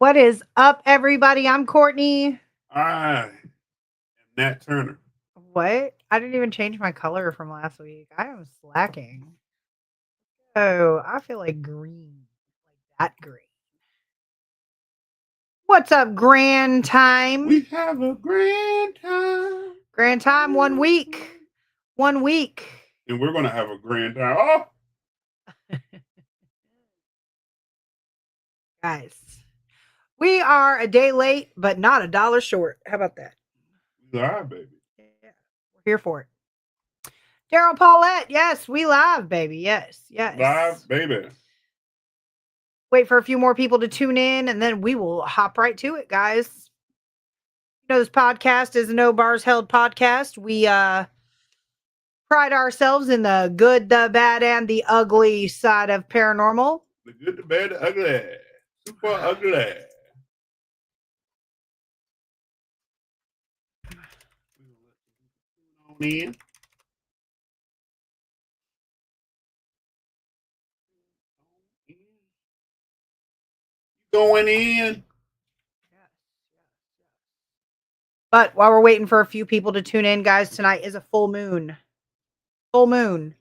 What is up, everybody? I'm Courtney. I am Nat Turner. What? I didn't even change my color from last week. I am slacking. Oh, I feel like green. Like that green. What's up, grand time? We have a grand time. Grand time, 1 week. 1 week. And we're going to have a grand time. Oh, Guys, we are a day late, but not a dollar short. How about that? live, baby. Yeah, we're here for it. Daryl Paulette, yes, we live, baby. Yes. Live, baby. Wait for a few more people to tune in, and then we will hop right to it, guys. You know, this podcast is a No Bars Held podcast. We pride ourselves in the good, the bad, and the ugly side of paranormal. The good, the bad, the ugly. Super ugly. On in. Going in. But while we're waiting for a few people to tune in, guys, tonight is a full moon. Full moon.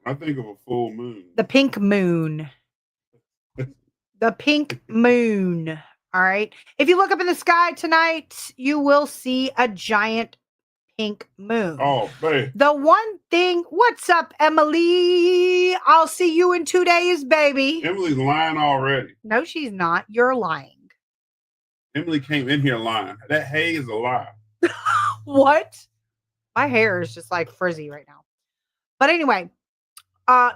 I think of a full moon. The pink moon. The pink moon. All right. If you look up in the sky tonight, you will see a giant pink moon. Oh, babe. The one thing, what's up, Emily? I'll see you in 2 days, baby. Emily's lying already. No, she's not. You're lying. Emily came in here lying. That hay is a lie. What? My hair is just like frizzy right now. But anyway,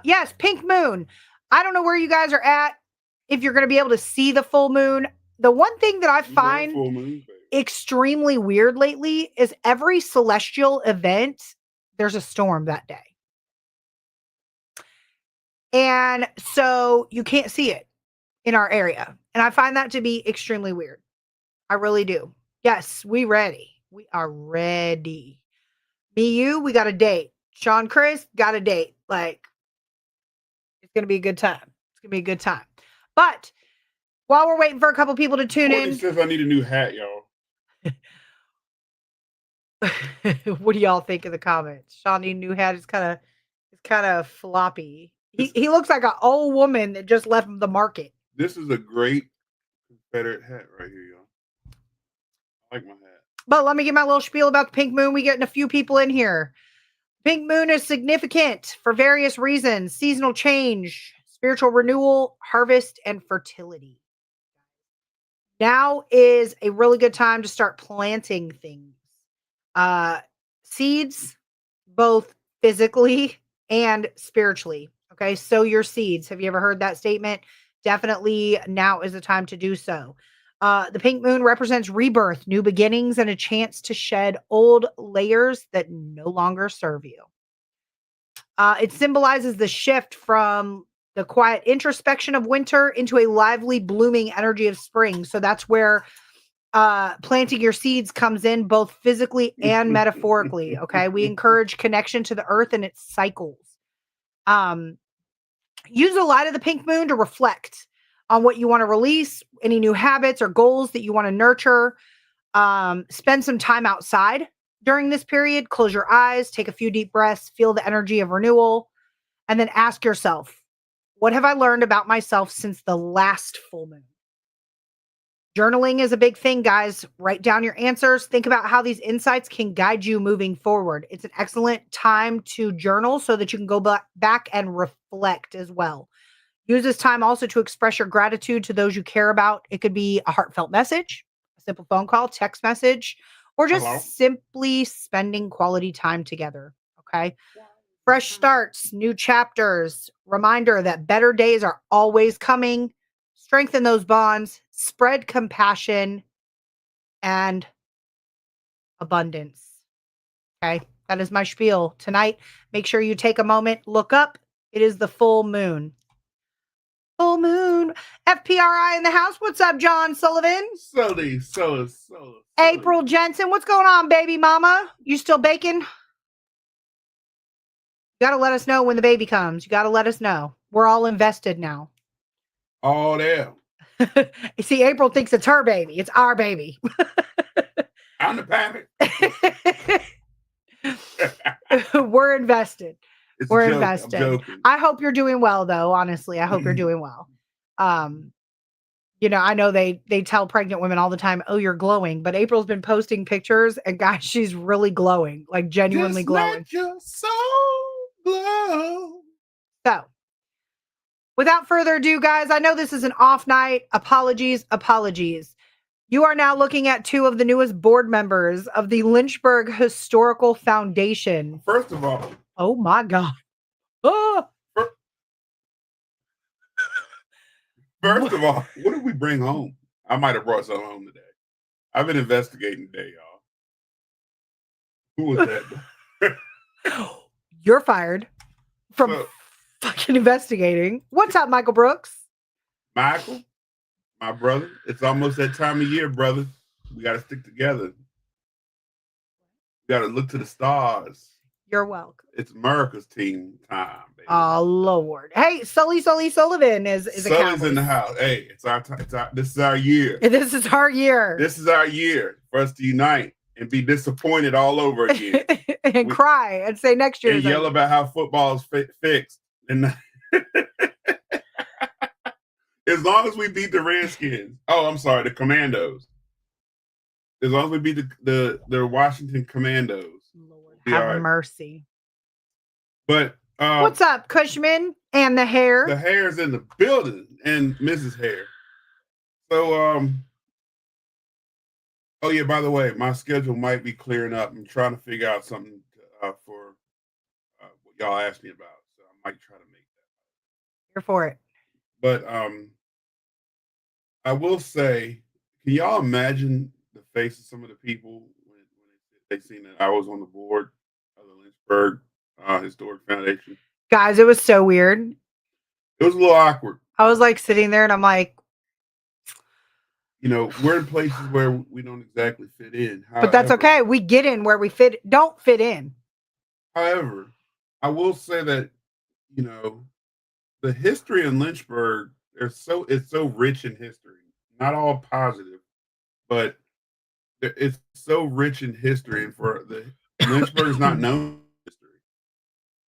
yes, pink moon. I don't know where you guys are at, if you're going to be able to see the full moon. The one thing that I find Full moon, baby. extremely weird lately is every celestial event, there's a storm that day. And so you can't see it in our area. And I find that to be extremely weird. I really do. Yes, we ready. We are ready. Me, you, we got a date. Sean, Chris, got a date. Like, it's going to be a good time. It's going to be a good time. But while we're waiting for a couple people to tune Courtney says I need a new hat, y'all. What do y'all think in the comments? Sean need a new hat. It's kind of floppy. He looks like an old woman that just left the market. This is a great Confederate hat right here, y'all. I like my hat. But let me get my little spiel about the pink moon. We getting a few people in here. Pink moon is significant for various reasons: seasonal change, spiritual renewal, harvest, and fertility. Now is a really good time to start planting things. Seeds, both physically and spiritually. Okay, sow your seeds. Have you ever heard that statement? Definitely now is the time to do so. The pink moon represents rebirth, new beginnings, and a chance to shed old layers that no longer serve you. It symbolizes the shift from the quiet introspection of winter into a lively, blooming energy of spring. So that's where planting your seeds comes in, both physically and metaphorically. Okay, we encourage connection to the earth and its cycles. Use the light of the pink moon to reflect on what you want to release, any new habits or goals that you want to nurture. Spend some time outside during this period. Close your eyes, take a few deep breaths, feel the energy of renewal, and then ask yourself, what have I learned about myself since the last full moon? Journaling is a big thing, guys. Write down your answers. Think about how these insights can guide you moving forward. It's an excellent time to journal so that you can go back and reflect as well. Use this time also to express your gratitude to those you care about. It could be a heartfelt message, a simple phone call, text message, or just simply spending quality time together. Okay. Fresh starts, new chapters, reminder that better days are always coming. Strengthen those bonds, spread compassion and abundance. Okay. That is my spiel tonight. Make sure you take a moment, look up. It is the full moon. Full moon. FPRI in the house. What's up, John Sullivan? So. April Jensen. What's going on, baby mama? You still baking? You got to let us know when the baby comes. You got to let us know. We're all invested now. Oh, there. See, April thinks it's her baby. It's our baby. I'm the parent. We're invested. It's We're a joke. invested. I'm joking. I hope you're doing well, though. Honestly, I hope you're doing well. I know they tell pregnant women all the time, "Oh, you're glowing," but April's been posting pictures, and guys, she's really glowing, like genuinely Just glowing. let your soul glow. So, without further ado, guys, I know this is an off night. Apologies. You are now looking at two of the newest board members of the Lynchburg Historical Foundation. First of all, oh my God. Oh. First of all, what did we bring home? I might have brought something home today. I've been investigating today, y'all. Who was that? You're fired from fucking investigating. What's up, Michael Brooks? Michael, my brother. It's almost that time of year, brother. We got to stick together. We got to look to the stars. You're welcome. It's America's team time, baby. Oh, Lord. Hey, Sully Sullivan is Sully's in the house. Hey, it's our time. This is our year. This is our year. This is our year for us to unite and be disappointed all over again. and cry and say next year. And yell about how football is fixed. And as long as we beat the Redskins. Oh, I'm sorry, the Commandos. As long as we beat the Washington Commandos. Lord, have mercy. But what's up, Cushman and the hair? The hair's in the building, and Mrs. Hair. So, oh yeah, by the way, my schedule might be clearing up. I'm trying to figure out something for what y'all asked me about. So I might try to make that. Here for it. But I will say, can y'all imagine the face of some of the people when they seen that I was on the board of the Lynchburg Historic Foundation? Guys, it was so weird. It was a little awkward. I was like sitting there and I'm like, we're in places where we don't exactly fit in. However, but that's okay. We get in where we don't fit in. However, I will say that, the history in Lynchburg, it's so rich in history. Not all positive, but it's so rich in history. And for Lynchburg is not known for history.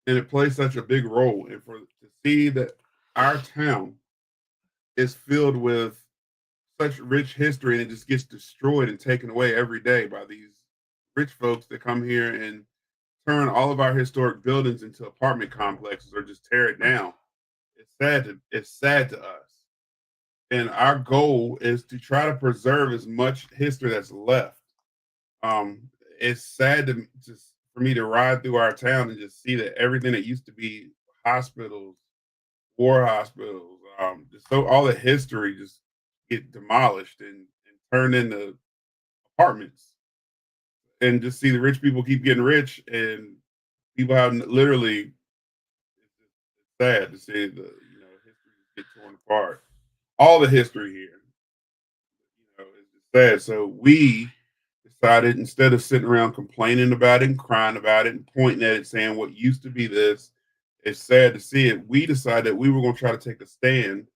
And it plays such a big role. And to see that our town is filled with such rich history, and it just gets destroyed and taken away every day by these rich folks that come here and turn all of our historic buildings into apartment complexes or just tear it down. It's sad to us. And our goal is to try to preserve as much history that's left. It's sad for me to ride through our town and just see that everything that used to be hospitals, war hospitals, so all the history just get demolished and turned into apartments, and just see the rich people keep getting rich and people have literally. It's sad to see the history get torn apart. All the history here, is just sad. So we decided, instead of sitting around complaining about it and crying about it and pointing at it saying what used to be this, it's sad to see it. We decided that we were going to try to take a stand.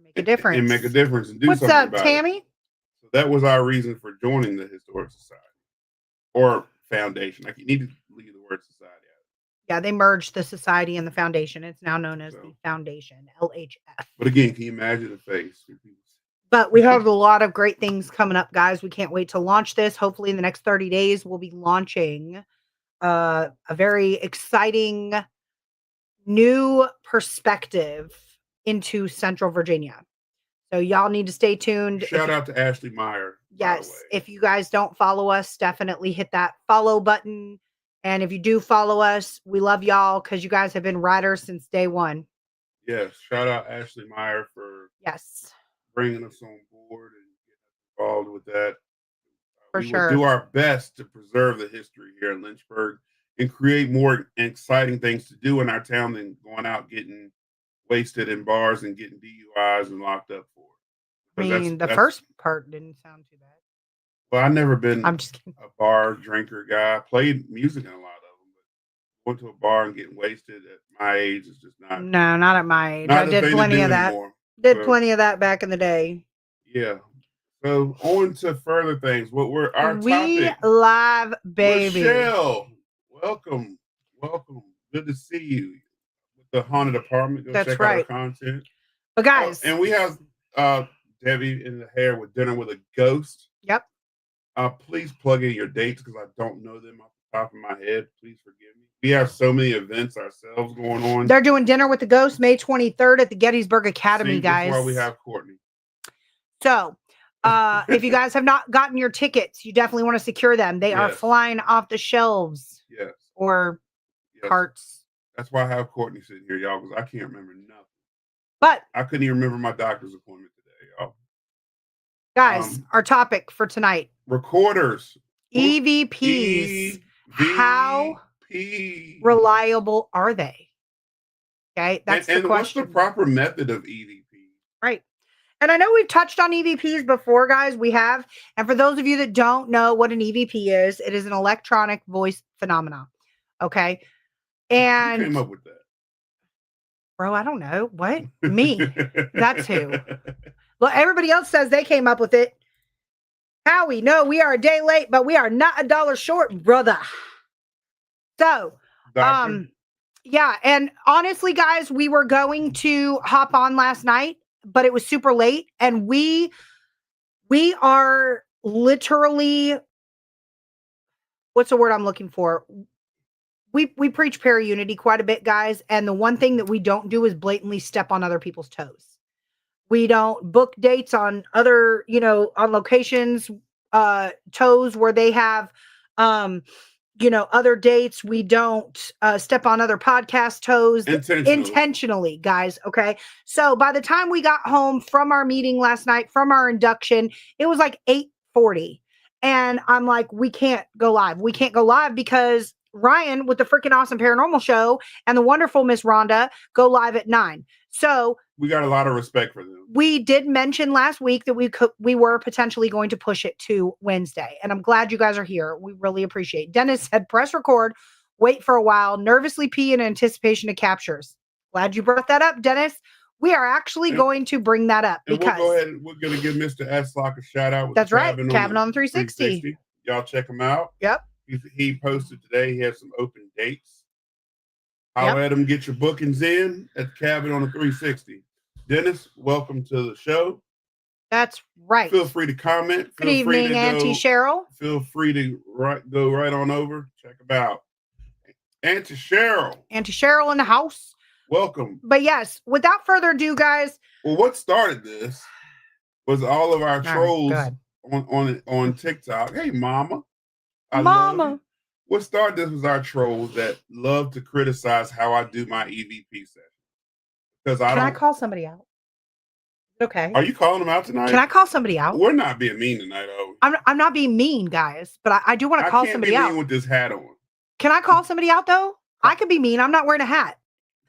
Make a difference. And make a difference and do What's something up, about Tammy? it. So that was our reason for joining the Historic Society or Foundation. You need to leave the word society out. Yeah, they merged the society and the foundation. It's now known as the Foundation, LHF. But again, can you imagine the face? But we have a lot of great things coming up, guys. We can't wait to launch this. Hopefully in the next 30 days, we'll be launching a very exciting new perspective into Central Virginia. So y'all need to stay tuned. Shout out to Ashley Meyer. Yes. If you guys don't follow us, definitely hit that follow button. And if you do follow us, we love y'all because you guys have been riders since day one. Yes. Shout out Ashley Meyer for bringing us on board and getting involved with that. We will do our best to preserve the history here in Lynchburg and create more exciting things to do in our town than going out getting wasted in bars and getting DUIs and locked up for it. I mean, the first part didn't sound too bad. Well, I've never been a bar drinker guy. I played music in a lot of them, but went to a bar and getting wasted at my age is just not. No, not at my age. I did plenty of that. Plenty of that back in the day. Yeah. So on to further things. What were our We topic? live, baby. Michelle, welcome. Welcome. Good to see you. With the haunted apartment. Go That's check out our right. content. But guys, And we have Debbie in the hair with dinner with a ghost. yep. Please plug in your dates because I don't know them off the top of my head. Please forgive me. We have so many events ourselves going on. They're doing Dinner with the Ghost May 23rd at the Gettysburg Academy, See, guys. that's why we have Courtney. So, if you guys have not gotten your tickets, you definitely want to secure them. They are flying off the shelves. Yes. Or carts. That's why I have Courtney sitting here, y'all, because I can't remember nothing. But I couldn't even remember my doctor's appointment today, y'all. Guys, our topic for tonight. Recorders. EVPs. How reliable are they? Okay, that's the question. What's the proper method of EVP? Right. And I know we've touched on EVPs before, guys. We have. And for those of you that don't know what an EVP is, it is an electronic voice phenomenon. Okay. And who came up with that? Bro, I don't know. What? Me. That's who. Well, everybody else says they came up with it. Howie, no, we are a day late, but we are not $1 short, brother. So, yeah. And honestly, guys, we were going to hop on last night, but it was super late. And we are literally, what's the word I'm looking for? We preach para-unity quite a bit, guys. And the one thing that we don't do is blatantly step on other people's toes. We don't book dates on other, on locations, toes where they have, other dates. We don't step on other podcast toes intentionally, guys. Okay. So by the time we got home from our meeting last night, from our induction, it was like 8:40. And I'm like, we can't go live. We can't go live because Ryan with the freaking awesome paranormal show and the wonderful Miss Rhonda go live at 9. So we got a lot of respect for them. We did mention last week that we were potentially going to push it to Wednesday. And I'm glad you guys are here. We really appreciate it. Dennis said, press record, wait for a while, nervously pee in anticipation of captures. Glad you brought that up, Dennis. We are actually going to bring that up because we'll go ahead and we're going to give Mr. Eslock a shout out. That's right. Cabin on 360. Y'all check him out. Yep. He posted today. He has some open dates. I'll let him get your bookings in at the Cabin on the 360. Dennis, welcome to the show. That's right. Feel free to comment. Good evening, Auntie Cheryl. Feel free to go right on over. Check them out. Auntie Cheryl. Auntie Cheryl in the house. Welcome. But yes, without further ado, guys. Well, what started this was all of our trolls on TikTok. Hey, Mama. Mama. What started this was our trolls that love to criticize how I do my EVP session. Can I call somebody out? Okay. Are you calling them out tonight? Can I call somebody out? We're not being mean tonight, are we? I'm not being mean, guys, but I do want to call somebody out. I can't be mean with this hat on. Can I call somebody out, though? I could be mean. I'm not wearing a hat.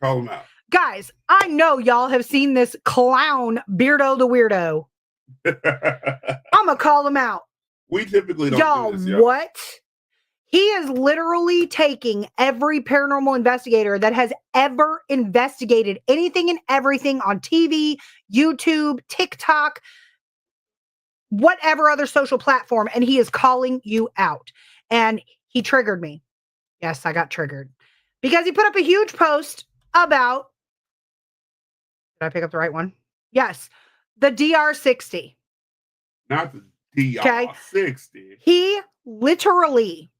Call them out. Guys, I know y'all have seen this clown, Beardo the Weirdo. I'm going to call him out. We typically don't do this, y'all. What? He is literally taking every paranormal investigator that has ever investigated anything and everything on TV, YouTube, TikTok, whatever other social platform, and he is calling you out. And he triggered me. Yes, I got triggered. Because he put up a huge post about, did I pick up the right one? Yes, the DR60. Not the DR60. He literally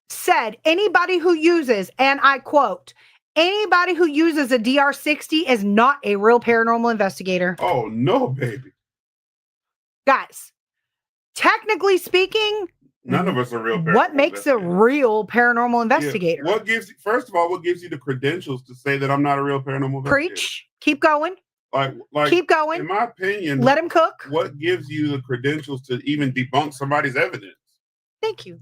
said anybody who uses, and I quote, anybody who uses a DR60 is not a real paranormal investigator. Oh, no, baby. Guys, technically speaking, none of us are real paranormal What makes a real paranormal investigator? Yeah. First of all, what gives you the credentials to say that I'm not a real paranormal investigator? Preach. Keep going. Like, keep going. In my opinion, let him cook. What gives you the credentials to even debunk somebody's evidence? Thank you.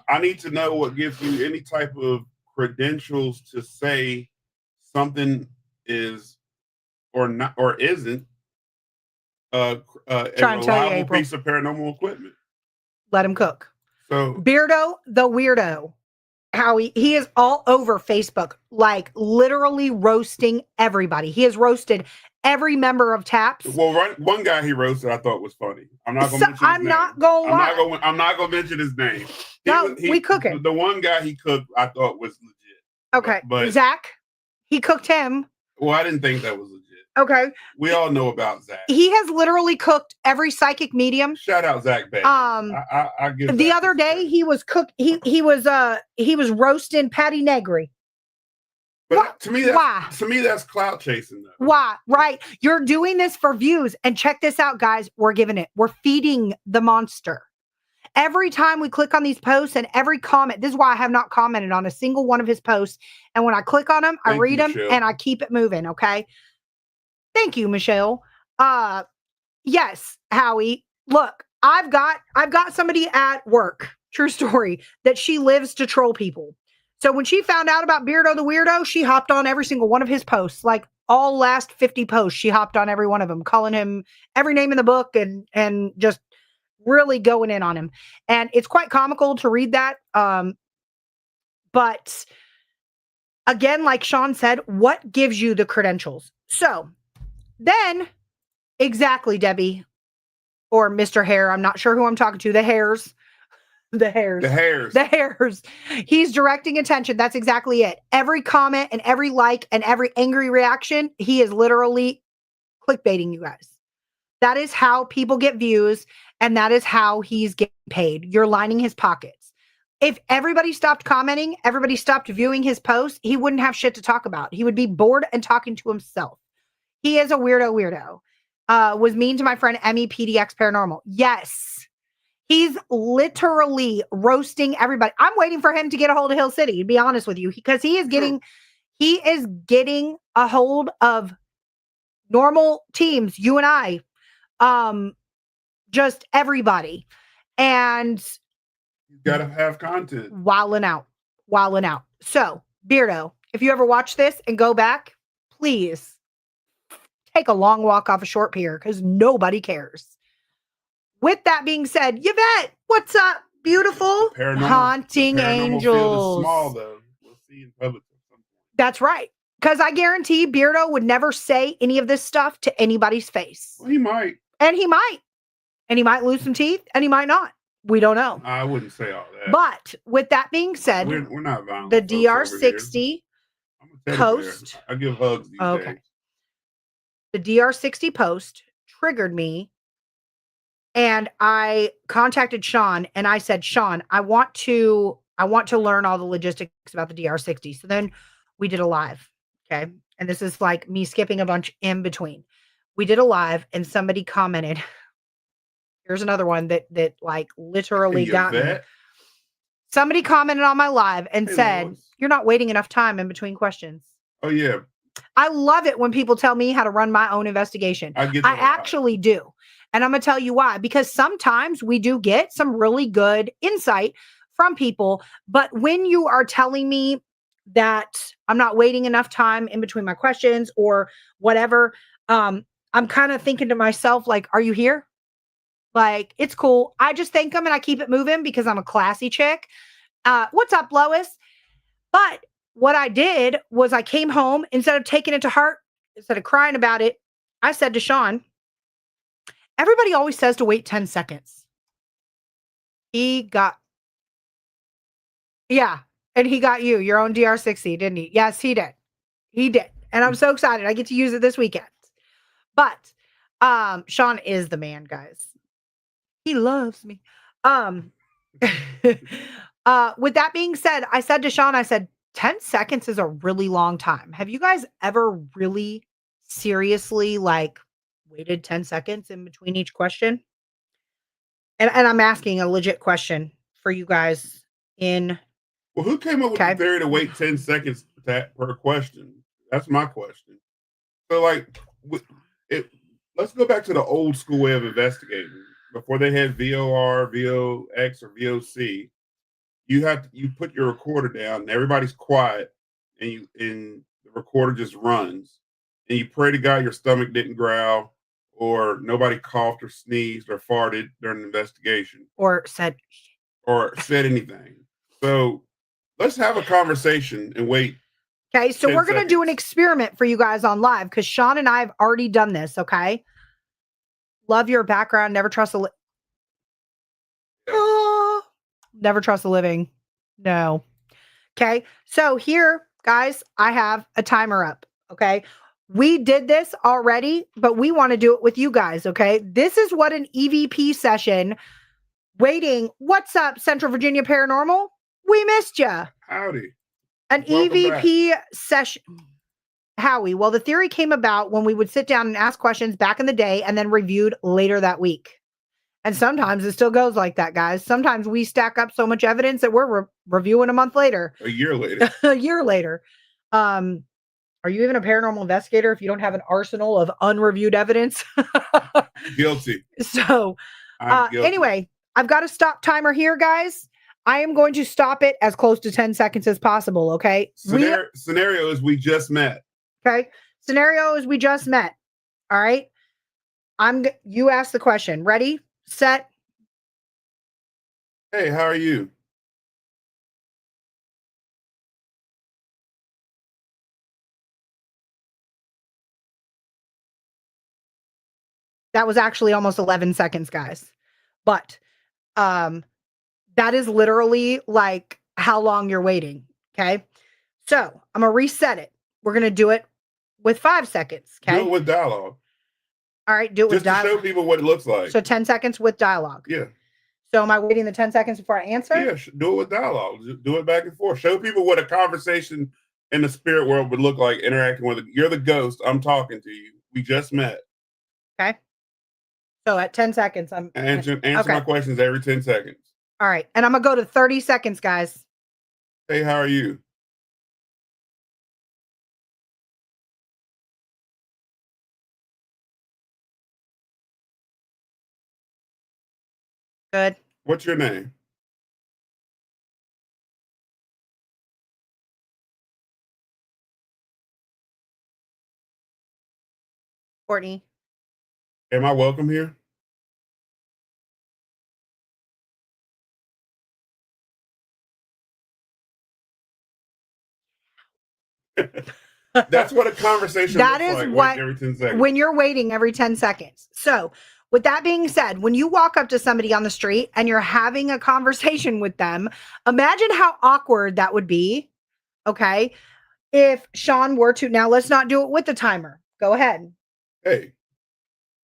I need to know what gives you any type of credentials to say something is or not or isn't a reliable piece of paranormal equipment. Let him cook. So Beardo the Weirdo, how he is all over Facebook, like literally roasting everybody. He has roasted every member of TAPS. Well, one guy he roasted I thought was funny. I'm not going to mention his I'm name. not going to lie. I'm not going to mention his name. We cook it. The one guy he cooked I thought was legit. Okay. But Zach, he cooked him. Well, I didn't think that was legit. Okay. We all know about Zach. He has literally cooked every psychic medium. Shout out Zach Baker. I give the other day he was he was roasting Patty Negri. But to me, that's clout chasing, though. Why? Right. You're doing this for views. And check this out, guys. We're feeding the monster. Every time we click on these posts and every comment, this is why I have not commented on a single one of his posts. And when I click on them, I read them and I keep it moving. Okay. Thank you, Michelle. Yes, Howie. Look, I've got somebody at work, true story, that she lives to troll people. So when she found out about Beardo the Weirdo, she hopped on every single one of his posts. Like all last 50 posts, she hopped on every one of them, calling him every name in the book and just really going in on him. And it's quite comical to read that. But again, like Sean said, what gives you the credentials? So then, exactly, Debbie or Mr. Hare, I'm not sure who I'm talking to, the Hares. He's directing attention. That's exactly it. Every comment and every like and every angry reaction, he is literally clickbaiting you guys. That is how people get views, and that is how he's getting paid. You're lining his pockets. If everybody stopped commenting, everybody stopped viewing his posts, he wouldn't have shit to talk about. He would be bored and talking to himself. He is a weirdo. Was mean to my friend Emmy PDX Paranormal. Yes. He's literally roasting everybody. I'm waiting for him to get a hold of Hill City, to be honest with you, because he is getting a hold of normal teams, you and I, just everybody. And you gotta have content. Wilding out. So, Beardo, if you ever watch this and go back, please take a long walk off a short pier because nobody cares. With that being said, Yvette, what's up, beautiful? Haunting angels. Field is small, though. We'll see in public. That's right. Because I guarantee Beardo would never say any of this stuff to anybody's face. Well, he might. And he might lose some teeth, and he might not. We don't know. I wouldn't say all that. But with that being said, we're not violent. The DR60 post. I give hugs these days. The DR60 post triggered me. And I contacted Sean and I said, Sean, I want to learn all the logistics about the DR60. So then we did a live. Okay. And this is like me skipping a bunch in between. We did a live and somebody commented. Here's another one that like literally got me. Somebody commented on my live and said, you're not waiting enough time in between questions. Oh, yeah. I love it when people tell me how to run my own investigation. I actually do. And I'm going to tell you why. Because sometimes we do get some really good insight from people. But when you are telling me that I'm not waiting enough time in between my questions or whatever, I'm kind of thinking to myself, like, are you here? Like, it's cool. I just thank them and I keep it moving because I'm a classy chick. What's up, Lois? But what I did was I came home, instead of taking it to heart, instead of crying about it, I said to Sean, everybody always says to wait 10 seconds. And he got you, your own DR60, didn't he? Yes, he did. And I'm so excited. I get to use it this weekend. But Sean is the man, guys. He loves me. With that being said, I said to Sean, 10 seconds is a really long time. Have you guys ever really seriously waited 10 seconds in between each question? And I'm asking a legit question for you guys Well, who came up with the theory to wait 10 seconds per question? That's my question. So let's go back to the old school way of investigating. Before they had VOR, VOX, or VOC, you put your recorder down and everybody's quiet and the recorder just runs. And you pray to God your stomach didn't growl or nobody coughed or sneezed or farted during the investigation. Or said anything. So let's have a conversation and wait Okay, so 10 we're going to do an seconds. experiment for you guys on live because Sean and I have already done this, okay? Love your background. Never trust a never trust a living. No. Okay, so here, guys, I have a timer up, okay? We did this already, but we want to do it with you guys, okay? This is what an EVP session waiting. What's up, Central Virginia Paranormal? We missed you. Howdy. An Welcome back. EVP session. Howie, well, the theory came about when we would sit down and ask questions back in the day and then reviewed later that week. And sometimes it still goes like that, guys. Sometimes we stack up so much evidence that we're reviewing a month later. A year later. A year later. Are you even a paranormal investigator if you don't have an arsenal of unreviewed evidence? Guilty. So, anyway, I've got a stop timer here, guys. I am going to stop it as close to 10 seconds as possible, okay? Scenario is we just met. Okay. Scenario is we just met. All right. You ask the question. Ready, set. Hey, how are you? That was actually almost 11 seconds, guys. But that is literally like how long you're waiting. Okay. So I'm gonna reset it. We're gonna do it with 5 seconds. Okay. Do it with dialogue. All right, do it with dialogue. Just to show people what it looks like. So 10 seconds with dialogue. Yeah. So am I waiting the 10 seconds before I answer? Yeah, do it with dialogue. Do it back and forth. Show people what a conversation in the spirit world would look like interacting with it. You're the ghost. I'm talking to you. We just met. Okay. So at 10 seconds, I'm answer my questions every 10 seconds. All right. And I'm gonna go to 30 seconds, guys. Hey, how are you? Good. What's your name? Courtney. Am I welcome here? That's what a conversation that looks is like. what Every 10 seconds. When you're waiting every 10 seconds. So with that being said, when you walk up to somebody on the street and you're having a conversation with them, imagine how awkward that would be. Okay. If Sean were to, now let's not do it with the timer. Go ahead. Hey.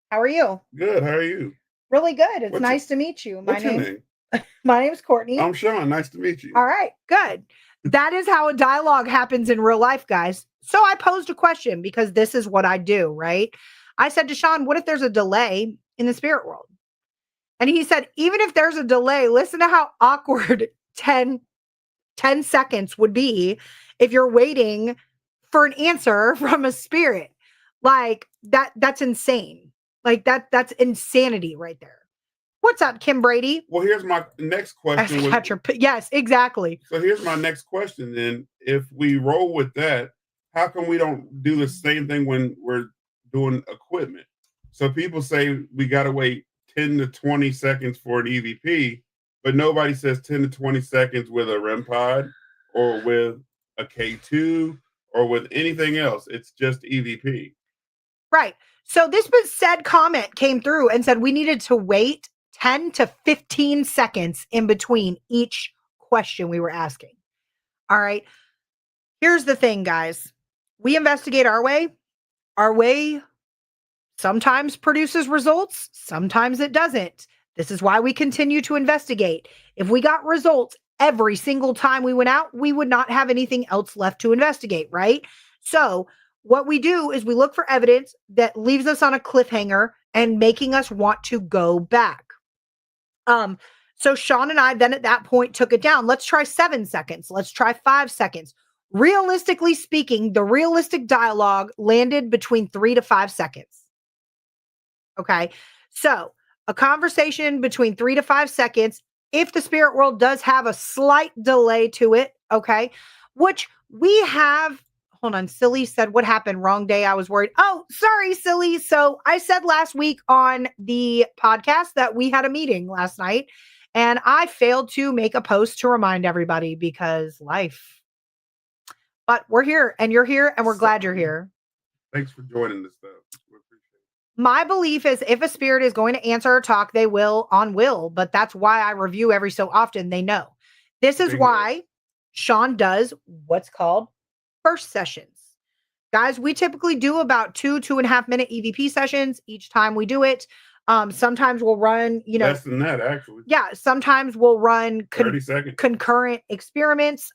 How are you? Good. How are you? Really good. It's nice to meet you. What's your name? My name is Courtney. I'm Sean. Nice to meet you. All right. Good. That is how a dialogue happens in real life, guys. So I posed a question because this is what I do, right? I said to Sean, what if there's a delay in the spirit world? And he said, even if there's a delay, listen to how awkward 10 seconds would be if you're waiting for an answer from a spirit. Like that's insane. Like that's insanity right there. What's up, Kim Brady? Well, here's my next question. Yes, exactly. So here's my next question then. If we roll with that, how come we don't do the same thing when we're doing equipment? So people say we got to wait 10 to 20 seconds for an EVP, but nobody says 10 to 20 seconds with a REM pod or with a K2 or with anything else. It's just EVP. Right. So this said comment came through and said we needed to wait 10 to 15 seconds in between each question we were asking. All right. Here's the thing, guys. We investigate our way. Our way sometimes produces results. Sometimes it doesn't. This is why we continue to investigate. If we got results every single time we went out, we would not have anything else left to investigate, right? So what we do is we look for evidence that leaves us on a cliffhanger and making us want to go back. So Sean and I then at that point took it down. Let's try 7 seconds. Let's try 5 seconds. Realistically speaking, the realistic dialogue landed between 3 to 5 seconds. Okay. So a conversation between 3 to 5 seconds. If the spirit world does have a slight delay to it. Okay. Which we have. Hold on. Silly said, what happened? Wrong day. I was worried. Oh, sorry, Silly. So I said last week on the podcast that we had a meeting last night and I failed to make a post to remind everybody because life But we're here and you're here and we're glad you're here. Thanks for joining this stuff. We appreciate it. My belief is if a spirit is going to answer or talk, they will on will, but that's why I review every so often. They know. This is why Sean does what's called burst sessions. Guys, we typically do about 2.5 minute EVP sessions each time we do it. Sometimes we'll run, less than that, actually. Yeah, sometimes we'll run 30 seconds. Concurrent experiments.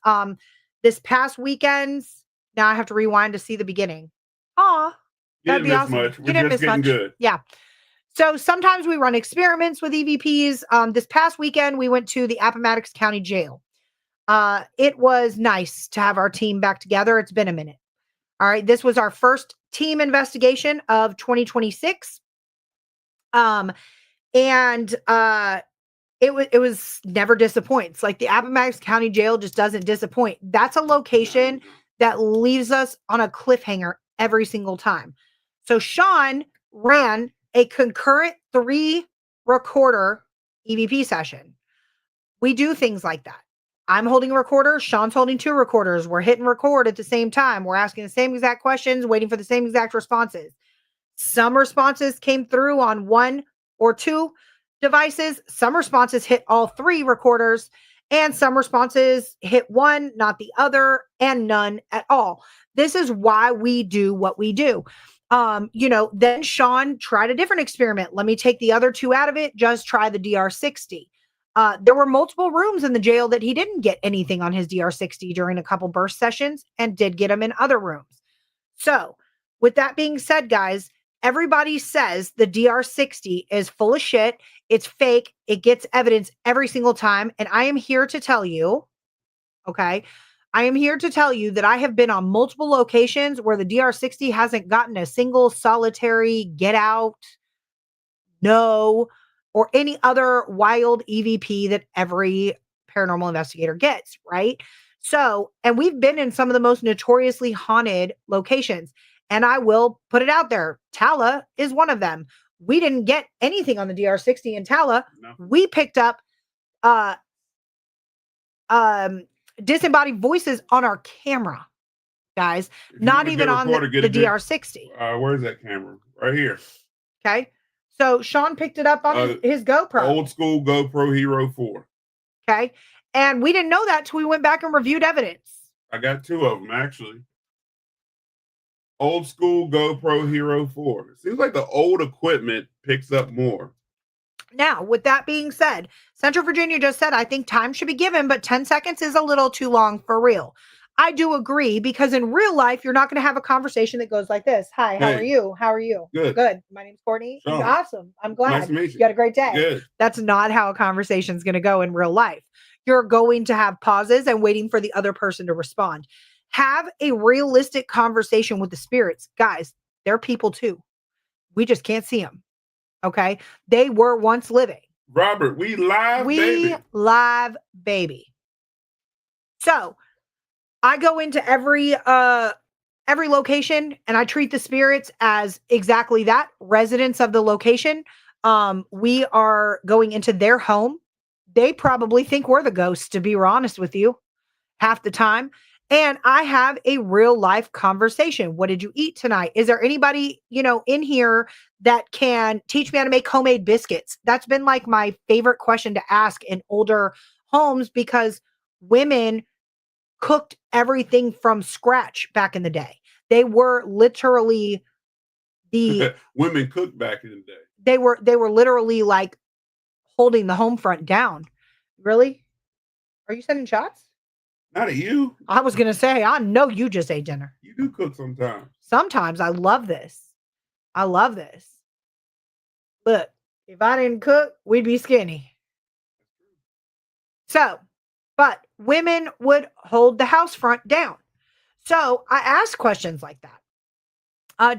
This past weekends, now I have to rewind to see the beginning. Aw, that'd be awesome. Much. We're just getting good. Yeah. So sometimes we run experiments with EVPs. This past weekend, we went to the Appomattox County Jail. It was nice to have our team back together. It's been a minute. All right. This was our first team investigation of 2026. It was never disappoints. Like the Appomattox County Jail just doesn't disappoint. That's a location that leaves us on a cliffhanger every single time. So Sean ran a concurrent 3 recorder EVP session. We do things like that. I'm holding a recorder. Sean's holding 2 recorders. We're hitting record at the same time. We're asking the same exact questions, waiting for the same exact responses. Some responses came through on 1 or 2 devices. Some responses hit all 3 recorders, and some responses hit 1, not the other, and none at all. This is why we do what we do. Then Sean tried a different experiment. Let me take the other 2 out of it. Just try the DR60. There were multiple rooms in the jail that he didn't get anything on his DR60 during a couple burst sessions and did get them in other rooms. So with that being said, guys, everybody says the DR60 is full of shit. It's fake. It gets evidence every single time. And I am here to tell you, okay, I am here to tell you that I have been on multiple locations where the DR60 hasn't gotten a single solitary get out, no, or any other wild EVP that every paranormal investigator gets, right? So, and we've been in some of the most notoriously haunted locations. And I will put it out there. Tala is one of them. We didn't get anything on the DR60 in Tala. No. We picked up disembodied voices on our camera, guys. Not even on the DR60. Where's that camera? Right here. Okay. So Sean picked it up on his GoPro. Old school GoPro Hero 4. Okay. And we didn't know that till we went back and reviewed evidence. I got 2 of them, actually. Old school GoPro Hero 4. It seems like the old equipment picks up more. Now, with that being said, Central Virginia just said, I think time should be given, but 10 seconds is a little too long for real. I do agree, because in real life, you're not going to have a conversation that goes like this. Hi, how are you? How are you? Good. Good. My name's Courtney. Sean. Awesome. I'm glad. Nice to meet you. You had a great day. Good. That's not how a conversation is going to go in real life. You're going to have pauses and waiting for the other person to respond. Have a realistic conversation with the spirits. Guys, they're people too. We just can't see them. Okay? They were once living. Robert, we live, baby. Live, baby. So, I go into every location and I treat the spirits as exactly that, residents of the location. We are going into their home. They probably think we're the ghosts, to be honest with you, half the time. And I have a real life conversation. What did you eat tonight? Is there anybody, in here that can teach me how to make homemade biscuits? That's been like my favorite question to ask in older homes, because women cooked everything from scratch back in the day. They were literally the women cooked back in the day. They were literally like holding the home front down. Really? Are you sending shots? Not at you. I was going to say, I know you just ate dinner. You do cook sometimes. Sometimes. I love this. I love this. Look, if I didn't cook, we'd be skinny. So, but women would hold the house front down. So I asked questions like that.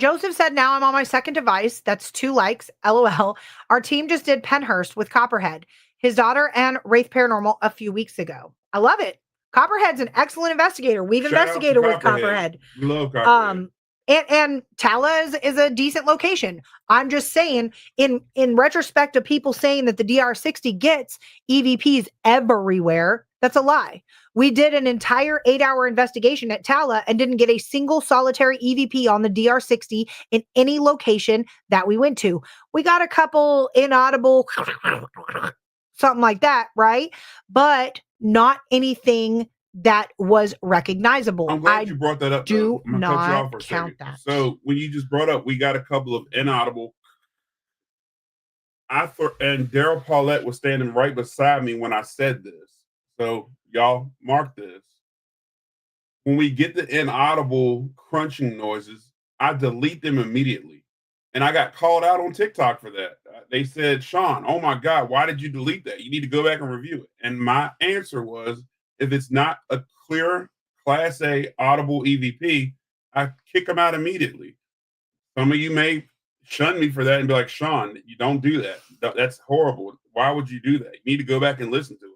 Joseph said, now I'm on my second device. That's 2 likes. LOL. Our team just did Penhurst with Copperhead, his daughter, and Wraith Paranormal a few weeks ago. I love it. Copperhead's an excellent investigator. We've investigated with Copperhead. We love Copperhead. And Tala is a decent location. I'm just saying, in retrospect of people saying that the DR60 gets EVPs everywhere, That's a lie. We did an entire 8-hour investigation at Tala and didn't get a single solitary EVP on the DR60 in any location that we went to. We got a couple inaudible, something like that, right? But not anything that was recognizable. I'm glad you brought that up. Do I'm gonna cut you off not for a count second. that. So when you just brought up, we got a couple of inaudible. I thought, and Daryl Paulette was standing right beside me when I said this. So y'all mark this. When we get the inaudible crunching noises, I delete them immediately. And I got called out on TikTok for that. They said, Sean, oh my God, why did you delete that? You need to go back and review it. And my answer was, if it's not a clear Class A audible EVP, I kick them out immediately. Some of you may shun me for that and be like, Sean, you don't do that. That's horrible. Why would you do that? You need to go back and listen to it.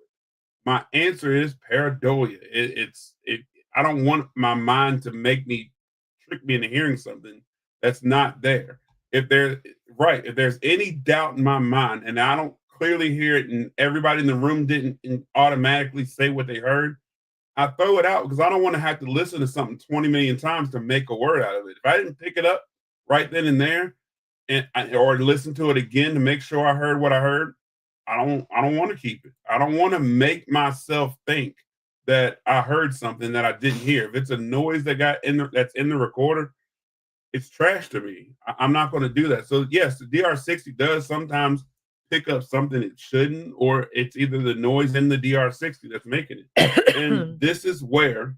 My answer is pareidolia. I don't want my mind to make me trick me into hearing something that's not there. If there's any doubt in my mind and I don't clearly hear it and everybody in the room didn't automatically say what they heard, I throw it out because I don't want to have to listen to something 20 million times to make a word out of it. If I didn't pick it up right then and there or listen to it again to make sure I heard what I heard, I don't want to keep it. I don't want to make myself think that I heard something that I didn't hear. If it's a noise that's in the recorder, it's trash to me. I'm not going to do that. So yes, the DR60 does sometimes pick up something it shouldn't, or it's either the noise in the DR60 that's making it. And this is where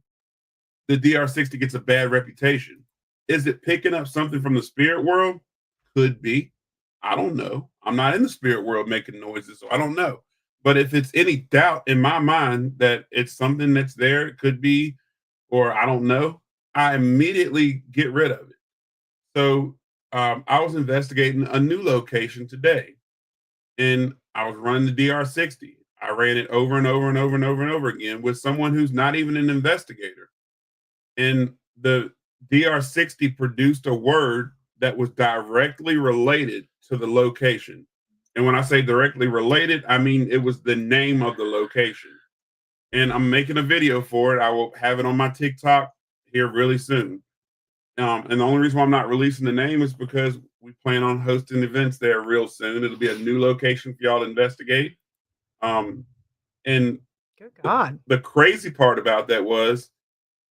the DR60 gets a bad reputation. Is it picking up something from the spirit world? Could be. I don't know. I'm not in the spirit world making noises, so I don't know. But if it's any doubt in my mind that it's something that's there, it could be, or I don't know, I immediately get rid of it. So I was investigating a new location today, and I was running the DR60. I ran it over and over and over and over and over again with someone who's not even an investigator. And the DR60 produced a word that was directly related to the location. And when I say directly related, I mean it was the name of the location. And I'm making a video for it. I will have it on my TikTok here really soon. And the only reason why I'm not releasing the name is because we plan on hosting events there real soon. It'll be a new location for y'all to investigate. And Good God. the crazy part about that was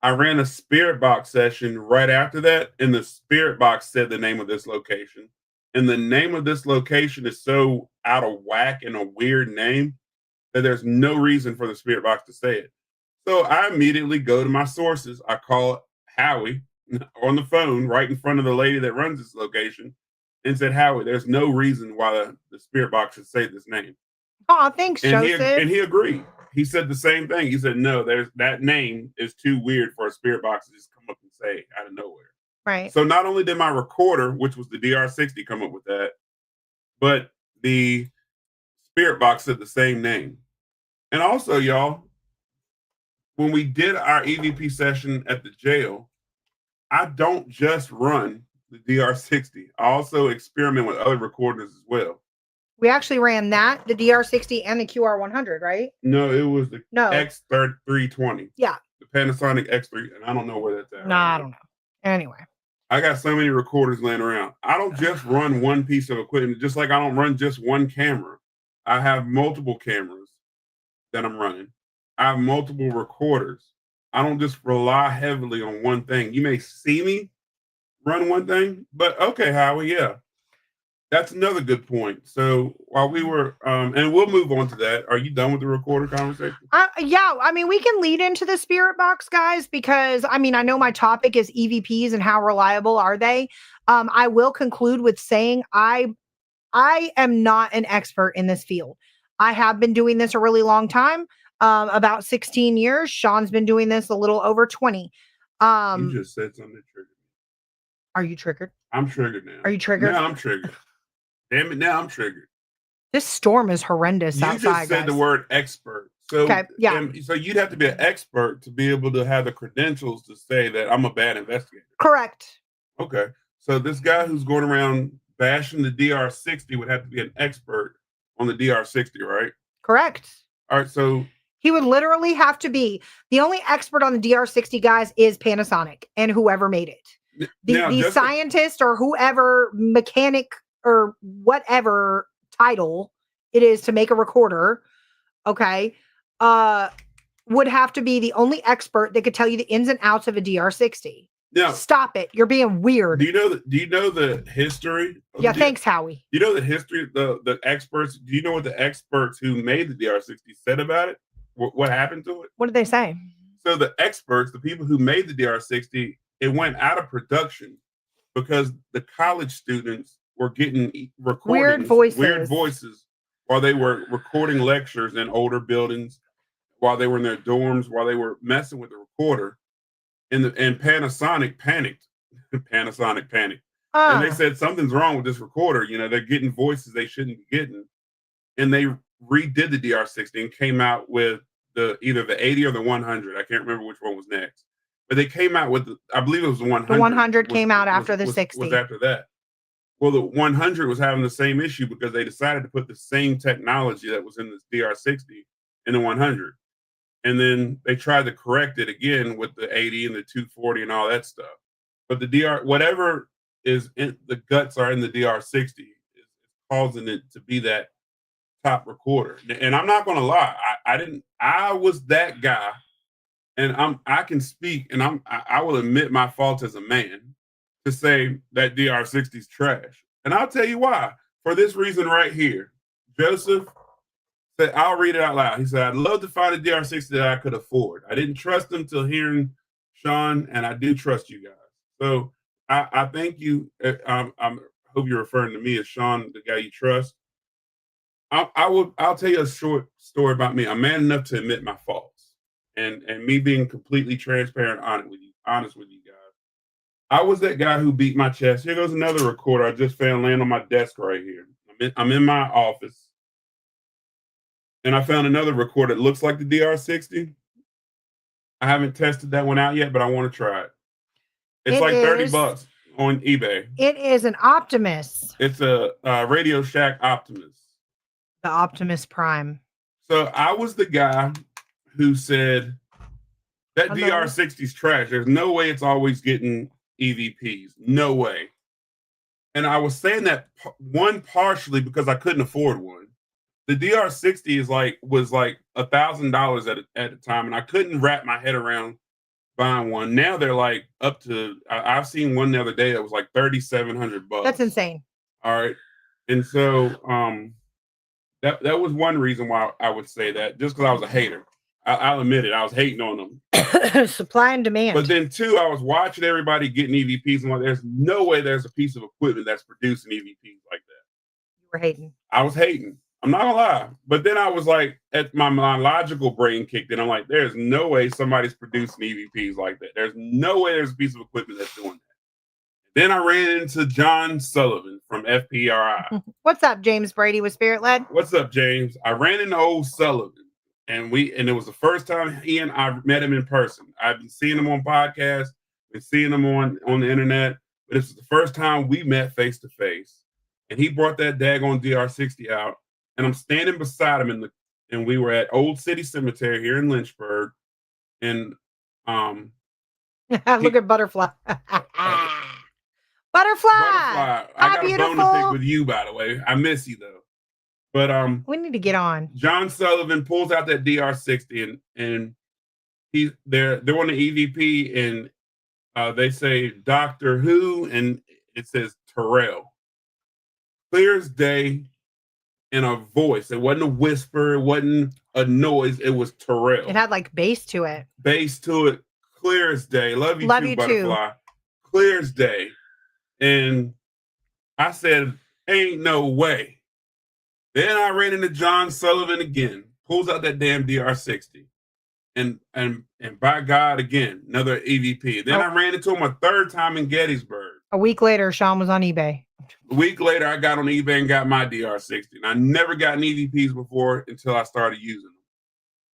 I ran a spirit box session right after that, and the spirit box said the name of this location. And the name of this location is so out of whack and a weird name that there's no reason for the spirit box to say it. So I immediately go to my sources. I call Howie on the phone right in front of the lady that runs this location and said, Howie, there's no reason why the spirit box should say this name. Oh, thanks, Joseph. And he agreed. He said the same thing. He said, no, that name is too weird for a spirit box to just come up and say out of nowhere. Right. So not only did my recorder, which was the DR60, come up with that, but the spirit box said the same name. And also, y'all, when we did our EVP session at the jail, I don't just run the DR60. I also experiment with other recorders as well. We actually ran that, the DR60 and the QR100, right? No, it was the X320. Yeah. The Panasonic X3, and I don't know where that's at. I don't know. Anyway. I got so many recorders laying around. I don't just run one piece of equipment, just like I don't run just one camera. I have multiple cameras that I'm running. I have multiple recorders. I don't just rely heavily on one thing. You may see me run one thing, but okay, Howie, yeah. That's another good point. So while we were, and we'll move on to that. Are you done with the recorder conversation? Yeah. I mean, we can lead into the spirit box, guys, because I mean, I know my topic is EVPs and how reliable are they. I will conclude with saying I am not an expert in this field. I have been doing this a really long time, about 16 years. Sean's been doing this a little over 20. You just said something that triggered me. Are you triggered? I'm triggered now. Are you triggered? Now I'm triggered. Damn it, now I'm triggered. This storm is horrendous outside, You just said the word expert. So, okay, yeah. So you'd have to be an expert to be able to have the credentials to say that I'm a bad investigator. Correct. Okay. So this guy who's going around bashing the DR60 would have to be an expert on the DR60, right? Correct. All right. So He would literally have to be the only expert on the DR60 guys is Panasonic and whoever made it. The scientist or whoever mechanic or whatever title it is to make a recorder, okay, would have to be the only expert that could tell you the ins and outs of a DR60. Now, stop it. You're being weird. Do you know the history? Yeah, thanks, Howie. You know the history of the experts? Do you know what the experts who made the DR60 said about it? What happened to it? What did they say? So the experts, the people who made the DR60, it went out of production because the college students were getting recordings, weird voices while they were recording lectures in older buildings, while they were in their dorms, while they were messing with the recorder. And Panasonic panicked. Panasonic panicked. And they said, something's wrong with this recorder. You know, they're getting voices they shouldn't be getting. And they redid the DR60 and came out with either the 80 or the 100. I can't remember which one was next. But they came out with, I believe it was the 100. The 100 came out after the 60. Was after that. Well, the 100 was having the same issue because they decided to put the same technology that was in this DR60 in the 100. And then they tried to correct it again with the 80 and the 240 and all that stuff. But the whatever is in the guts are in the DR60 is causing it to be that top recorder. And I'm not going to lie, I was that guy, and I can speak, and I will admit my fault as a man to say that DR60 is trash. And I'll tell you why. For this reason right here, Joseph. I'll read it out loud. He said, I'd love to find a DR60 that I could afford. I didn't trust him till hearing Sean, and I do trust you guys. So I thank you. I hope you're referring to me as Sean, the guy you trust. I'll tell you a short story about me. I'm man enough to admit my faults, and me being completely transparent, honest with you guys. I was that guy who beat my chest. Here goes another recorder I just found laying on my desk right here. I'm in my office. And I found another recorder that looks like the DR60. I haven't tested that one out yet, but I want to try it. It's like $30 on eBay. It is an Optimus. It's a Radio Shack Optimus. The Optimus Prime. So I was the guy who said that DR60 is trash. There's no way it's always getting EVPs. No way. And I was saying that partially because I couldn't afford one. The DR60 was like $1,000 at the time, and I couldn't wrap my head around buying one. Now they're like up to. I've seen one the other day that was like $3,700. That's insane. All right, and so that was one reason why I would say that, just because I was a hater. I'll admit it. I was hating on them. Supply and demand. But then too, I was watching everybody getting EVPs, and like, there's no way there's a piece of equipment that's producing EVPs like that. You were hating. I was hating. I'm not gonna lie. But then I was like, at my logical brain kicked in. I'm like, there's no way somebody's producing EVPs like that. There's no way there's a piece of equipment that's doing that. Then I ran into John Sullivan from FPRI. What's up, James Brady with Spirit Led? What's up, James? I ran into old Sullivan, and it was the first time he and I met him in person. I've been seeing him on podcasts, been seeing him on the internet, but this was the first time we met face to face. And he brought that daggone DR60 out. And I'm standing beside him and we were at Old City Cemetery here in Lynchburg. And look at Butterfly. Butterfly. I got a bone to pick with you, by the way. I miss you though. But we need to get on. John Sullivan pulls out that DR60 and they're on the EVP, and they say Doctor Who, and it says Terrell. Clear as day. In a voice. It wasn't a whisper. It wasn't a noise. It was Terrell. It had like bass to it. Clear as day. Love you too, Butterfly. Clear as day. And I said, ain't no way. Then I ran into John Sullivan again. Pulls out that damn DR60. And by God, again, another EVP. Then I ran into him a third time in Gettysburg. A week later, Sean was on eBay. A week later, I got on eBay and got my DR60. And I never gotten EVPs before until I started using them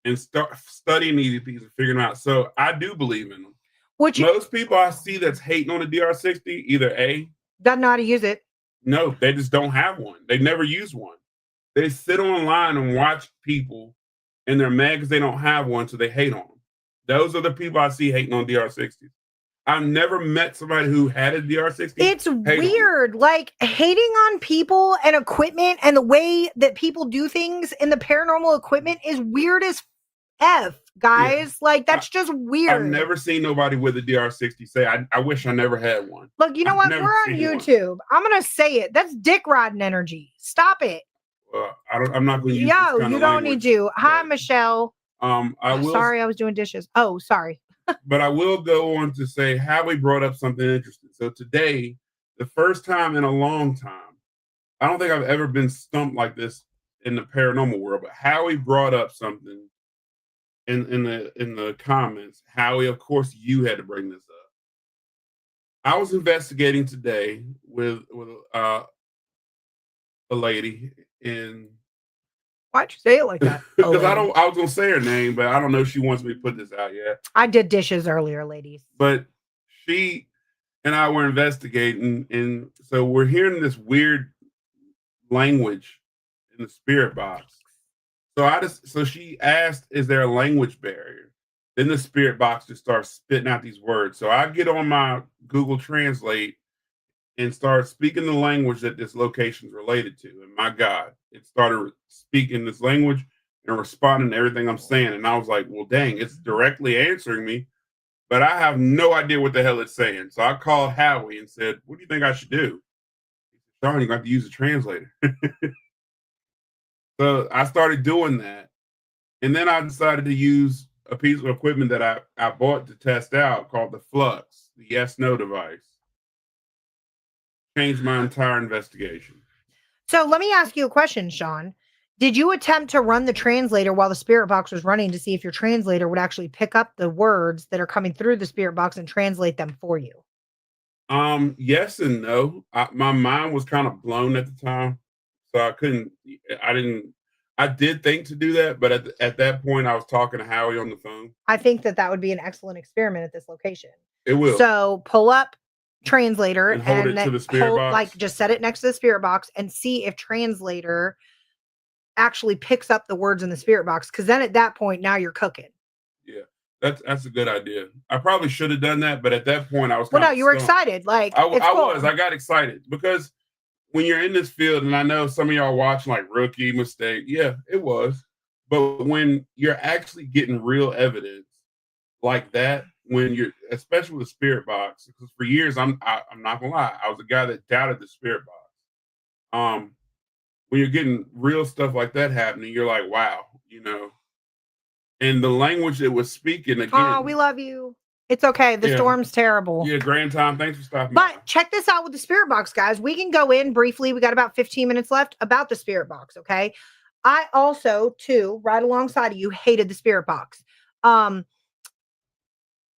and start studying EVPs and figuring them out. So I do believe in them. Most people I see that's hating on the DR60, either A, doesn't know how to use it. No, they just don't have one. They never use one. They sit online and watch people and they're mad because they don't have one, so they hate on them. Those are the people I see hating on DR60s. I've never met somebody who had a DR60. It's weird, like hating on people and equipment and the way that people do things in the paranormal equipment is weird as F, guys. Yeah. Like, that's just weird. I've never seen nobody with a DR60 say, I wish I never had one. Look, you know what? We're on YouTube. I'm going to say it. That's dick riding energy. Stop it. I'm not going to use this kind you of don't language, need to. Hi, Michelle. Sorry, I was doing dishes. Oh, sorry. But I will go on to say Howie brought up something interesting. So today, the first time in a long time, I don't think I've ever been stumped like this in the paranormal world, but Howie brought up something in the comments. Howie, of course, you had to bring this up. I was investigating today with a lady in. Why'd you say it like that? Because I was gonna say her name, but I don't know if she wants me to put this out yet. I did dishes earlier, ladies. But she and I were investigating, and so we're hearing this weird language in the spirit box. So she asked, "Is there a language barrier?" Then the spirit box just starts spitting out these words. So I get on my Google Translate and start speaking the language that this location is related to. And my God, it started speaking this language and responding to everything I'm saying. And I was like, well, dang, it's directly answering me, but I have no idea what the hell it's saying. So I called Howie and said, what do you think I should do? Sean, you're going to have to use a translator. So I started doing that. And then I decided to use a piece of equipment that I bought to test out called the Flux, the yes-no device. Changed my entire investigation. So let me ask you a question, Sean. Did you attempt to run the translator while the spirit box was running to see if your translator would actually pick up the words that are coming through the spirit box and translate them for you? Yes and no. My mind was kind of blown at the time, so I did think to do that, but at that point I was talking to Howie on the phone. I think that would be an excellent experiment at this location. It will. So pull up translator and hold it to the spirit box. Like, just set it next to the spirit box and see if translator actually picks up the words in the spirit box, because then at that point now you're cooking. Yeah, that's a good idea. I probably should have done that, but at that point I was you were excited. Like, I got excited because when you're in this field, and I know some of y'all watching like rookie mistake, yeah, it was, but when you're actually getting real evidence like that, when you're, especially with the spirit box, because for years I'm not gonna lie, I was a guy that doubted the spirit box. When you're getting real stuff like that happening, you're like, wow, and the language it was speaking again. Oh, we love you. It's okay. The storm's terrible. Yeah, Grand Time. Thanks for stopping by. But check this out with the spirit box, guys. We can go in briefly. We got about 15 minutes left about the spirit box. Okay. I also, too, right alongside of you, hated the spirit box.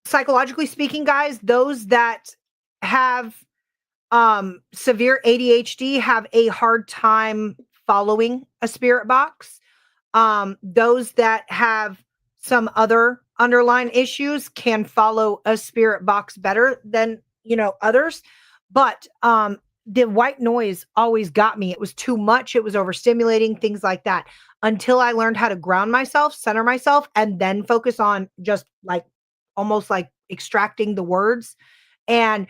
Psychologically speaking, guys, those that have severe ADHD have a hard time following a spirit box. Those that have some other underlying issues can follow a spirit box better than others. But the white noise always got me. It was too much. It was overstimulating, things like that, until I learned how to ground myself, center myself, and then focus on just like almost like extracting the words. And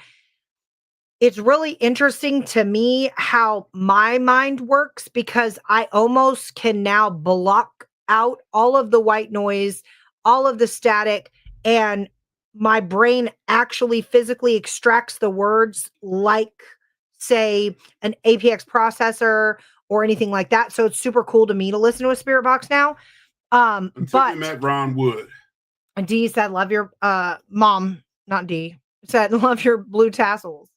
it's really interesting to me how my mind works, because I almost can now block out all of the white noise, all of the static, and my brain actually physically extracts the words like, say, an APX processor or anything like that. So it's super cool to me to listen to a spirit box now. Until we met Ron Wood. And D said, love your mom, not D, said, love your blue tassels.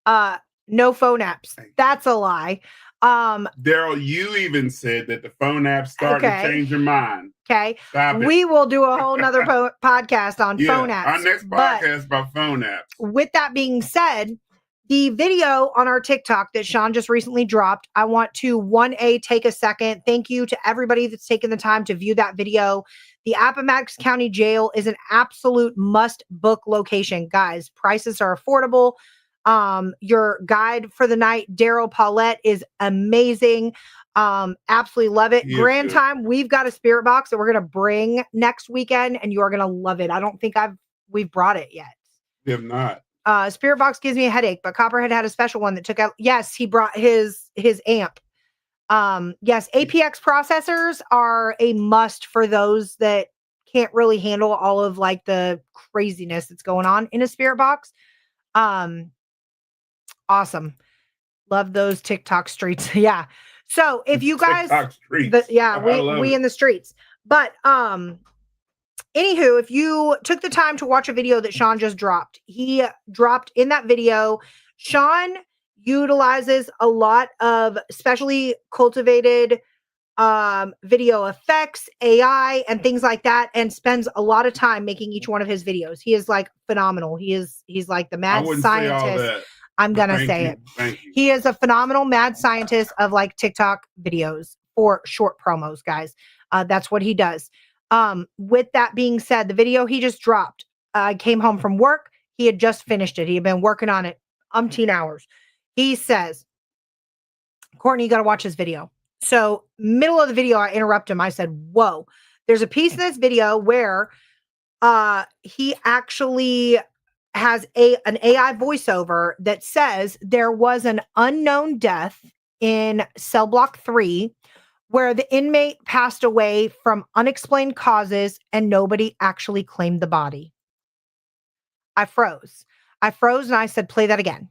No phone apps. That's a lie. Daryl, you even said that the phone apps started to change your mind. Okay. We will do a whole nother podcast on phone apps. Our next podcast about phone apps. With that being said, the video on our TikTok that Sean just recently dropped, I want to 1A take a second. Thank you to everybody that's taken the time to view that video. The Appomattox County Jail is an absolute must book location. Guys, prices are affordable. Your guide for the night, Daryl Paulette, is amazing. Absolutely love it. He is Grand good. time. We've got a spirit box that we're gonna bring next weekend, and you are gonna love it. I don't think we've brought it yet. We have not. Spirit box gives me a headache, but Copperhead had a special one that took out. Yes, he brought his amp. Yes, APX processors are a must for those that can't really handle all of like the craziness that's going on in a spirit box. Awesome. Love those TikTok streets. Yeah. So if you guys, TikTok streets. I love we it. in the streets. But anywho, if you took the time to watch a video that Sean just dropped, he dropped in that video. Sean utilizes a lot of specially cultivated video effects, AI, and things like that, and spends a lot of time making each one of his videos. He is like phenomenal. He's like the I mad wouldn't say all scientist. that. I'm gonna say it. Thank you. He is a phenomenal mad scientist of like TikTok videos for short promos, guys. That's what he does. With that being said, the video he just dropped, I came home from work. He had just finished it. He had been working on it umpteen hours. He says, Courtney, you got to watch this video. So, middle of the video, I interrupt him. I said, whoa, there's a piece in this video where he actually has an AI voiceover that says there was an unknown death in cell block 3 where the inmate passed away from unexplained causes and nobody actually claimed the body. I froze. And I said, play that again.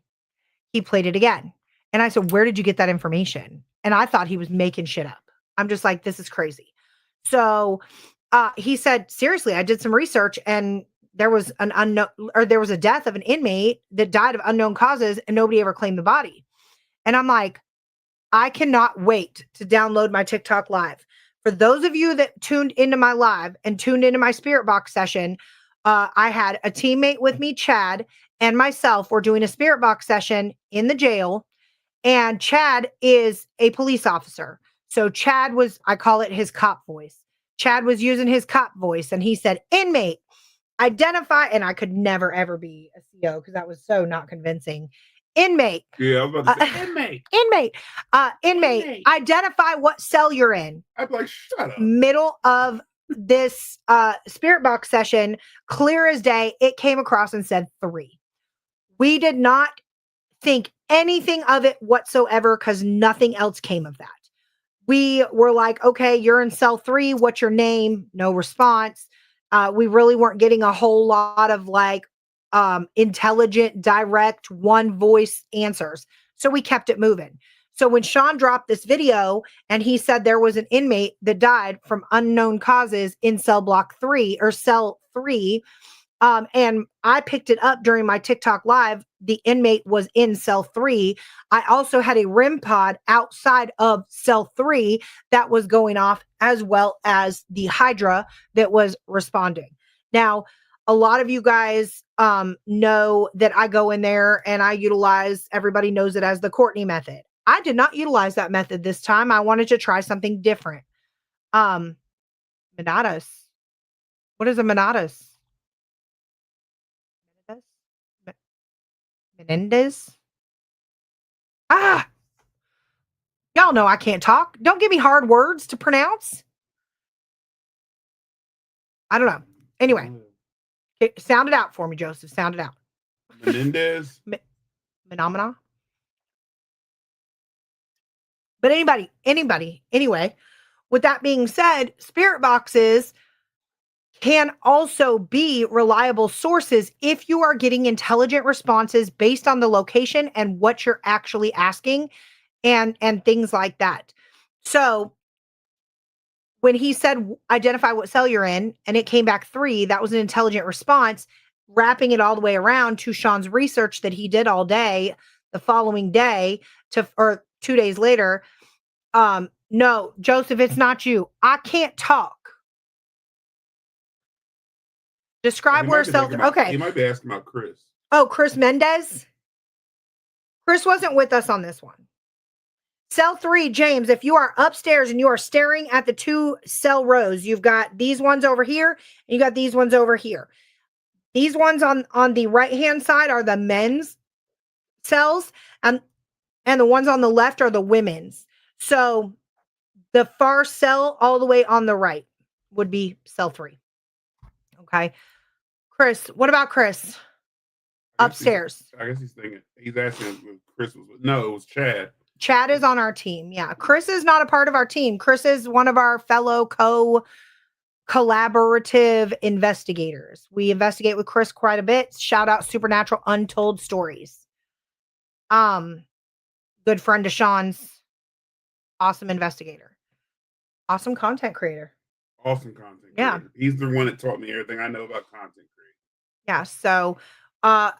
He played it again. And I said, where did you get that information? And I thought he was making shit up. I'm just like, this is crazy. So he said, seriously, I did some research and there was there was a death of an inmate that died of unknown causes and nobody ever claimed the body. And I'm like, I cannot wait to download my TikTok live. For those of you that tuned into my live and tuned into my spirit box session, I had a teammate with me, Chad, and myself were doing a spirit box session in the jail. And Chad is a police officer. So Chad was, I call it his cop voice. Chad was using his cop voice and he said, inmate, identify. And I could never, ever be a CO because that was so not convincing. Inmate. Yeah, I was about to say inmate, identify what cell you're in. I'd be like, shut up. Middle of this spirit box session, clear as day, it came across and said 3. We did not think anything of it whatsoever because nothing else came of that. We were like, okay, you're in cell 3. What's your name? No response. We really weren't getting a whole lot of like intelligent, direct, one voice answers. So we kept it moving. So when Sean dropped this video and he said there was an inmate that died from unknown causes in cell block 3 or cell 3, and I picked it up during my TikTok live. The inmate was in cell 3. I also had a REM pod outside of cell 3 that was going off, as well as the Hydra that was responding. Now, a lot of you guys know that I go in there and I utilize, everybody knows it as the Courtney method. I did not utilize that method this time. I wanted to try something different. Manadas. What is a Manadas? Menendez? Y'all know I can't talk. Don't give me hard words to pronounce. I don't know. Anyway, sound it out for me, Joseph. Sound it out. Menendez? Phenomena. But anybody. Anyway, with that being said, spirit boxes can also be reliable sources if you are getting intelligent responses based on the location and what you're actually asking and things like that. So when he said identify what cell you're in and it came back 3, that was an intelligent response, wrapping it all the way around to Sean's research that he did all day the following day or 2 days later. No, Joseph, it's not you. I can't talk. Describe where cell. Okay. He might be asking about Chris. Oh, Chris Mendez? Chris wasn't with us on this one. Cell 3, James, if you are upstairs and you are staring at the 2 cell rows, you've got these ones over here, and you got these ones over here. These ones on the right-hand side are the men's cells, and the ones on the left are the women's. So The far cell all the way on the right would be cell 3. Okay. Chris, what about Chris? Upstairs. I guess he's asking if Chris was. No, it was Chad. Chad is on our team. Yeah. Chris is not a part of our team. Chris is one of our fellow collaborative investigators. We investigate with Chris quite a bit. Shout out Supernatural Untold Stories. Good friend to Sean's. Awesome investigator. Awesome content creator. Awesome content creator. Yeah. He's the one that taught me everything I know about content creation. Yeah. So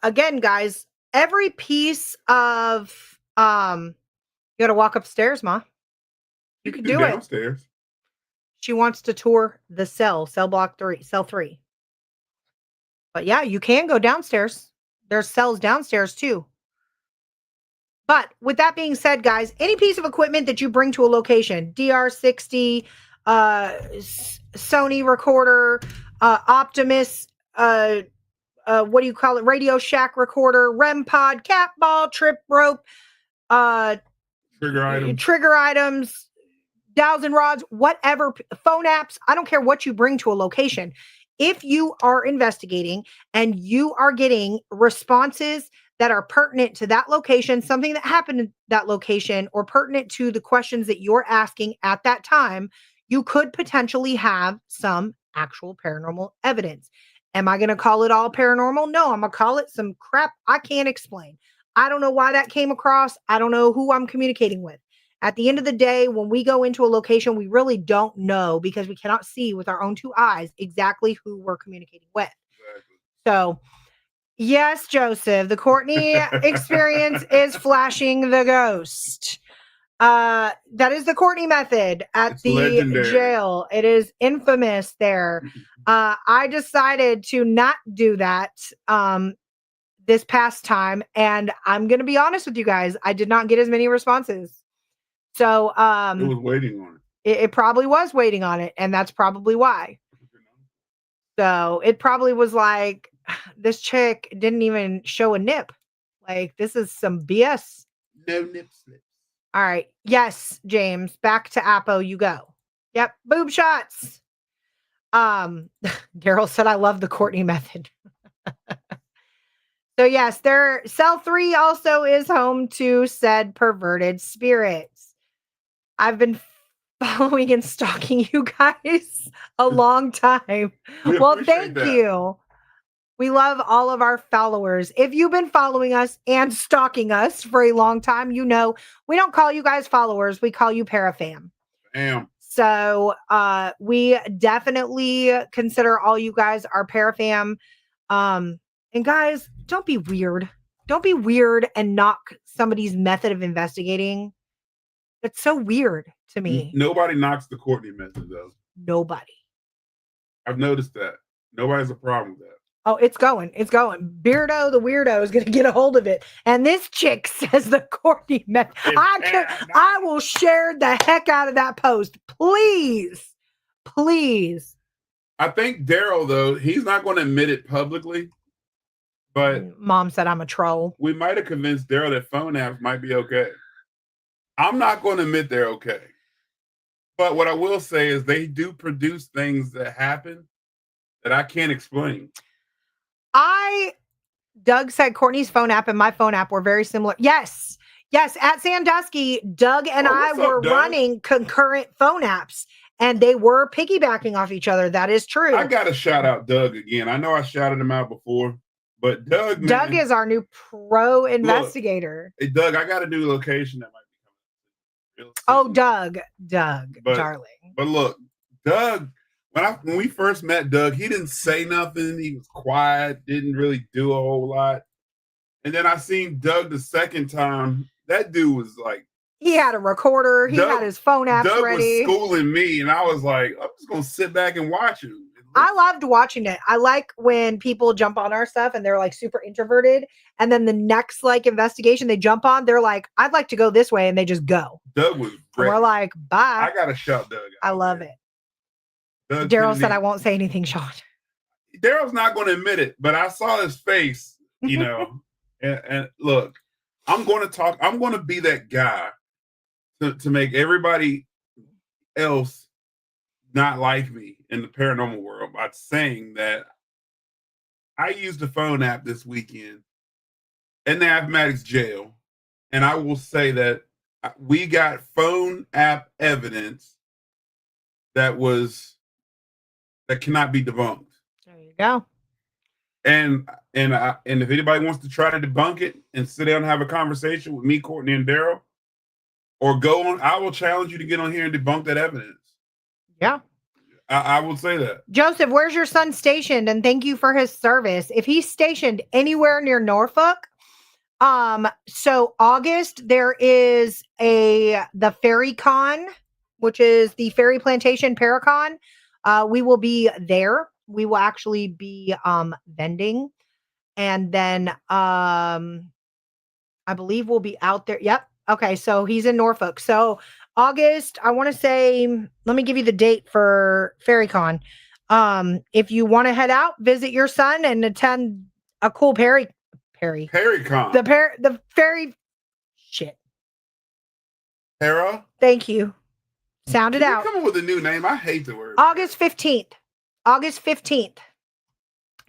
again, guys, every piece of you gotta walk upstairs, Ma. You can do downstairs. it. She wants to tour the cell block 3, cell 3. But yeah, you can go downstairs. There's cells downstairs too. But with that being said, guys, any piece of equipment that you bring to a location, DR60, Sony recorder, Optimus, what do you call it? Radio Shack recorder, REM pod, cat ball, trip rope, trigger items, dowsing rods, whatever, phone apps. I don't care what you bring to a location. If you are investigating and you are getting responses that are pertinent to that location, something that happened in that location, or pertinent to the questions that you're asking at that time, you could potentially have some actual paranormal evidence. Am I going to call it all paranormal? No, I'm going to call it some crap I can't explain. I don't know why that came across. I don't know who I'm communicating with. At the end of the day, when we go into a location, we really don't know, because we cannot see with our own 2 eyes exactly who we're communicating with. Exactly. So, yes, Joseph, the Courtney experience is flashing the ghost. That is the Courtney method at the legendary jail. It is infamous there. I decided to not do that this past time, and I'm going to be honest with you guys, I did not get as many responses. So it was waiting on it. It probably was waiting on it, and that's probably why. So it probably was like, this chick didn't even show a nip. Like, this is some BS. No nip slips. All right. Yes, James. Back to Apo you go. Yep. Boob shots. Daryl said, I love the Courtney method. So yes, cell 3 also is home to said perverted spirits. I've been following and stalking you guys a long time. Well, thank you. We love all of our followers. If you've been following us and stalking us for a long time, you know we don't call you guys followers. We call you parafam. Damn. So we definitely consider all you guys our parafam. And guys, don't be weird. Don't be weird and knock somebody's method of investigating. It's so weird to me. Nobody knocks the Courtney method, though. Nobody. I've noticed that. Nobody has a problem with that. Oh, it's going. It's going. Beardo, the weirdo, is going to get a hold of it. And this chick says the Courtney method. I will share the heck out of that post. Please. Please. I think Daryl, though, he's not going to admit it publicly. But Mom said I'm a troll. We might have convinced Daryl that phone apps might be okay. I'm not going to admit they're okay. But what I will say is they do produce things that happen that I can't explain. Doug said Courtney's phone app and my phone app were very similar. Yes. At Sandusky, Doug and I were running concurrent phone apps, and they were piggybacking off each other. That is true. I got to shout out Doug again. I know I shouted him out before, but Doug is our new pro investigator. Look, hey, Doug, I got a new location that might be coming. Oh, Doug, darling. But look, Doug, when we first met Doug, he didn't say nothing. He was quiet, didn't really do a whole lot. And then I seen Doug the second time. That dude was like, he had a recorder. He had his phone apps Doug ready. Was schooling me, and I was like, I'm just gonna sit back and watch him. I loved watching it. I like when people jump on our stuff and they're like super introverted, and then the next like investigation they jump on, they're like, I'd like to go this way, and they just go. Doug was great. We're like, bye. I gotta shout Doug out. I love it. Daryl said I won't say anything, Sean. Daryl's not going to admit it, but I saw his face, you know. and look, I'm going to talk. I'm going to be that guy to make everybody else not like me in the paranormal world by saying that I used a phone app this weekend in the Appomattox jail, and I will say that we got phone app evidence that cannot be debunked. There you go. And if anybody wants to try to debunk it and sit down and have a conversation with me, Courtney, and Daryl, or go on, I will challenge you to get on here and debunk that evidence. Yeah. I will say that. Joseph, where's your son stationed? And thank you for his service. If he's stationed anywhere near Norfolk, so August, there is the Fairy Con, which is the Fairy Plantation Paracon. We will be there. We will actually be vending. And then I believe we'll be out there. Yep. Okay, so he's in Norfolk. So August, I want to say, let me give you the date for FairyCon. If you want to head out, visit your son and attend a cool Perrycon. The fairy shit. Para? Thank you. Sound it out. Come up with a new name. I hate the word. August 15th. August 15th.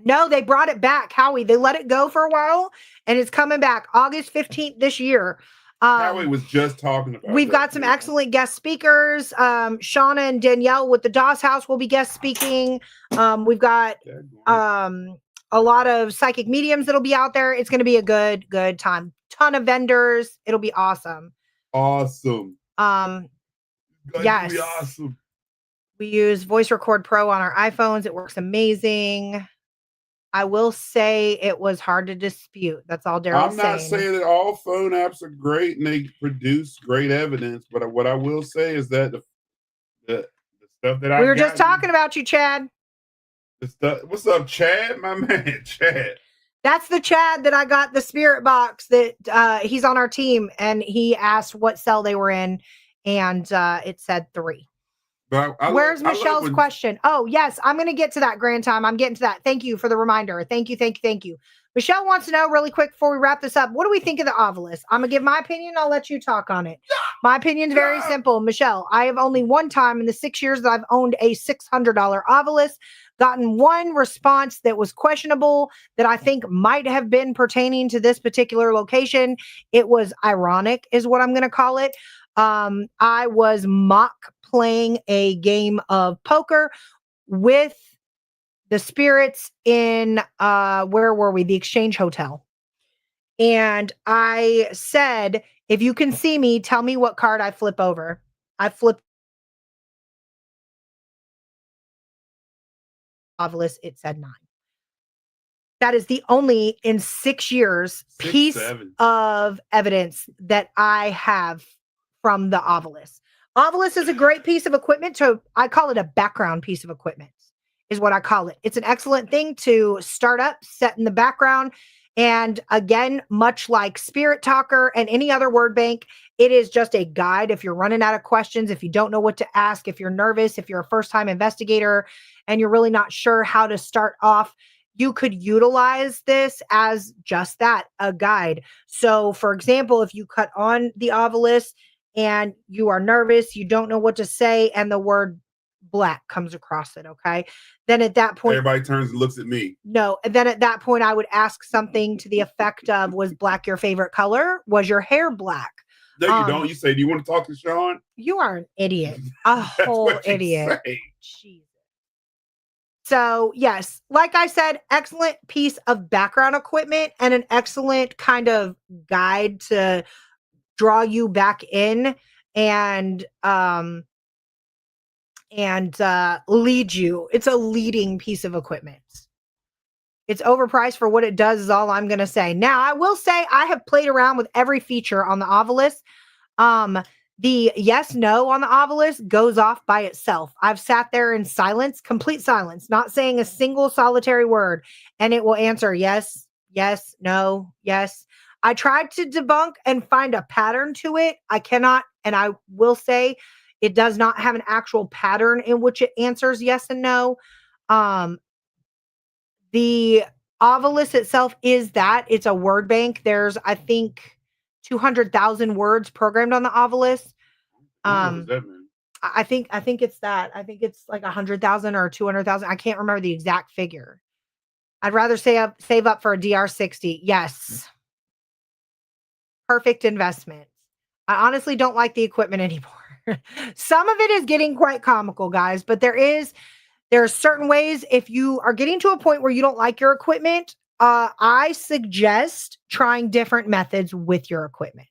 No, they brought it back, Howie. They let it go for a while, and it's coming back August 15th this year. Howie was just talking about We've got some excellent guest speakers. Shauna and Danielle with the Doss House will be guest speaking. We've got a lot of psychic mediums that'll be out there. It's going to be a good time. Ton of vendors. It'll be awesome. Awesome. Yes. Be awesome. We use Voice Record Pro on our iPhones. It works amazing. I will say it was hard to dispute. That's all Daryl's saying. I'm not saying that all phone apps are great and they produce great evidence, but what I will say is that the stuff that we were just talking about you, Chad. The stuff. What's up, Chad? My man, Chad. That's the Chad that I got the spirit box that he's on our team, and he asked what cell they were in, and it said 3. Where's Michelle's question? Oh, yes, I'm going to get to that, Grand Time. I'm getting to that. Thank you for the reminder. Thank you. Michelle wants to know really quick before we wrap this up, what do we think of the Ovilus? I'm going to give my opinion. I'll let you talk on it. My opinion is very simple. Michelle, I have only one time in the 6 years that I've owned a $600 Ovilus gotten one response that was questionable that I think might have been pertaining to this particular location. It was ironic is what I'm going to call it. I was mock playing a game of poker with the spirits in where were we? The Exchange Hotel. And I said, if you can see me, tell me what card I flip over. I flipped Ovilus, it said 9. That is the only in 6 years piece of evidence that I have from the Ovilus. Ovilus is a great piece of equipment I call it a background piece of equipment is what I call it. It's an excellent thing to start up, set in the background. And again, much like Spirit Talker and any other word bank, it is just a guide. If you're running out of questions, if you don't know what to ask, if you're nervous, if you're a first-time investigator and you're really not sure how to start off, you could utilize this as just that, a guide. So for example, if you cut on the Ovilus and you are nervous, you don't know what to say, and the word black comes across it, okay? Then at that point, everybody turns and looks at me. No, and then at that point, I would ask something to the effect of, was black your favorite color? Was your hair black? No, you don't. You say, do you want to talk to Sean? You are an idiot. A whole idiot. Jesus. So yes, like I said, excellent piece of background equipment and an excellent kind of guide to draw you back in and lead you. It's a leading piece of equipment. It's overpriced for what it does is all I'm going to say. Now, I will say I have played around with every feature on the Ovilus. The yes, no on the Ovilus goes off by itself. I've sat there in silence, complete silence, not saying a single solitary word, and it will answer yes, yes, no, yes. I tried to debunk and find a pattern to it. I cannot, and I will say it does not have an actual pattern in which it answers yes and no. The Ovilus itself is that. It's a word bank. There's, I think, 200,000 words programmed on the Ovilus. What does that mean? I think it's that. I think it's like 100,000 or 200,000. I can't remember the exact figure. I'd rather save up for a DR60. Yes. Perfect investment. I honestly don't like the equipment anymore. Some of it is getting quite comical, guys, but there are certain ways if you are getting to a point where you don't like your equipment, I suggest trying different methods with your equipment.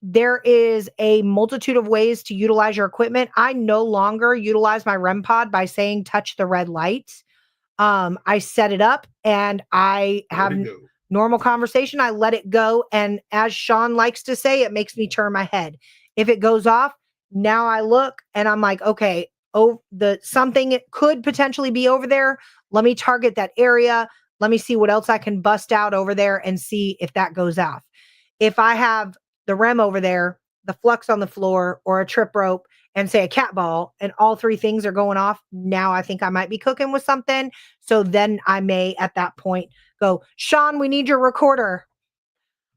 There is a multitude of ways to utilize your equipment. I no longer utilize my REM pod by saying touch the red light. I set it up and I have normal conversation. I let it go. And as Sean likes to say, it makes me turn my head. If it goes off, now I look and I'm like, okay, oh, the something it could potentially be over there. Let me target that area. Let me see what else I can bust out over there and see if that goes off. If I have the REM over there, the flux on the floor, or a trip rope, and say a cat ball, and all three things are going off, now I think I might be cooking with something. So then I may at that point go, Sean, we need your recorder.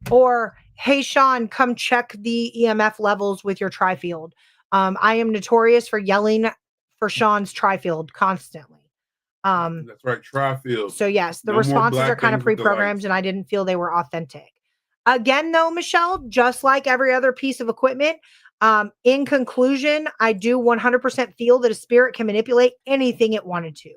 Or, hey, Sean, come check the EMF levels with your tri-field. I am notorious for yelling for Sean's tri-field constantly. That's right, tri-field. So yes, the responses are kind of pre-programmed and I didn't feel they were authentic. Again, though, Michelle, just like every other piece of equipment, in conclusion, I do 100% feel that a spirit can manipulate anything it wanted to.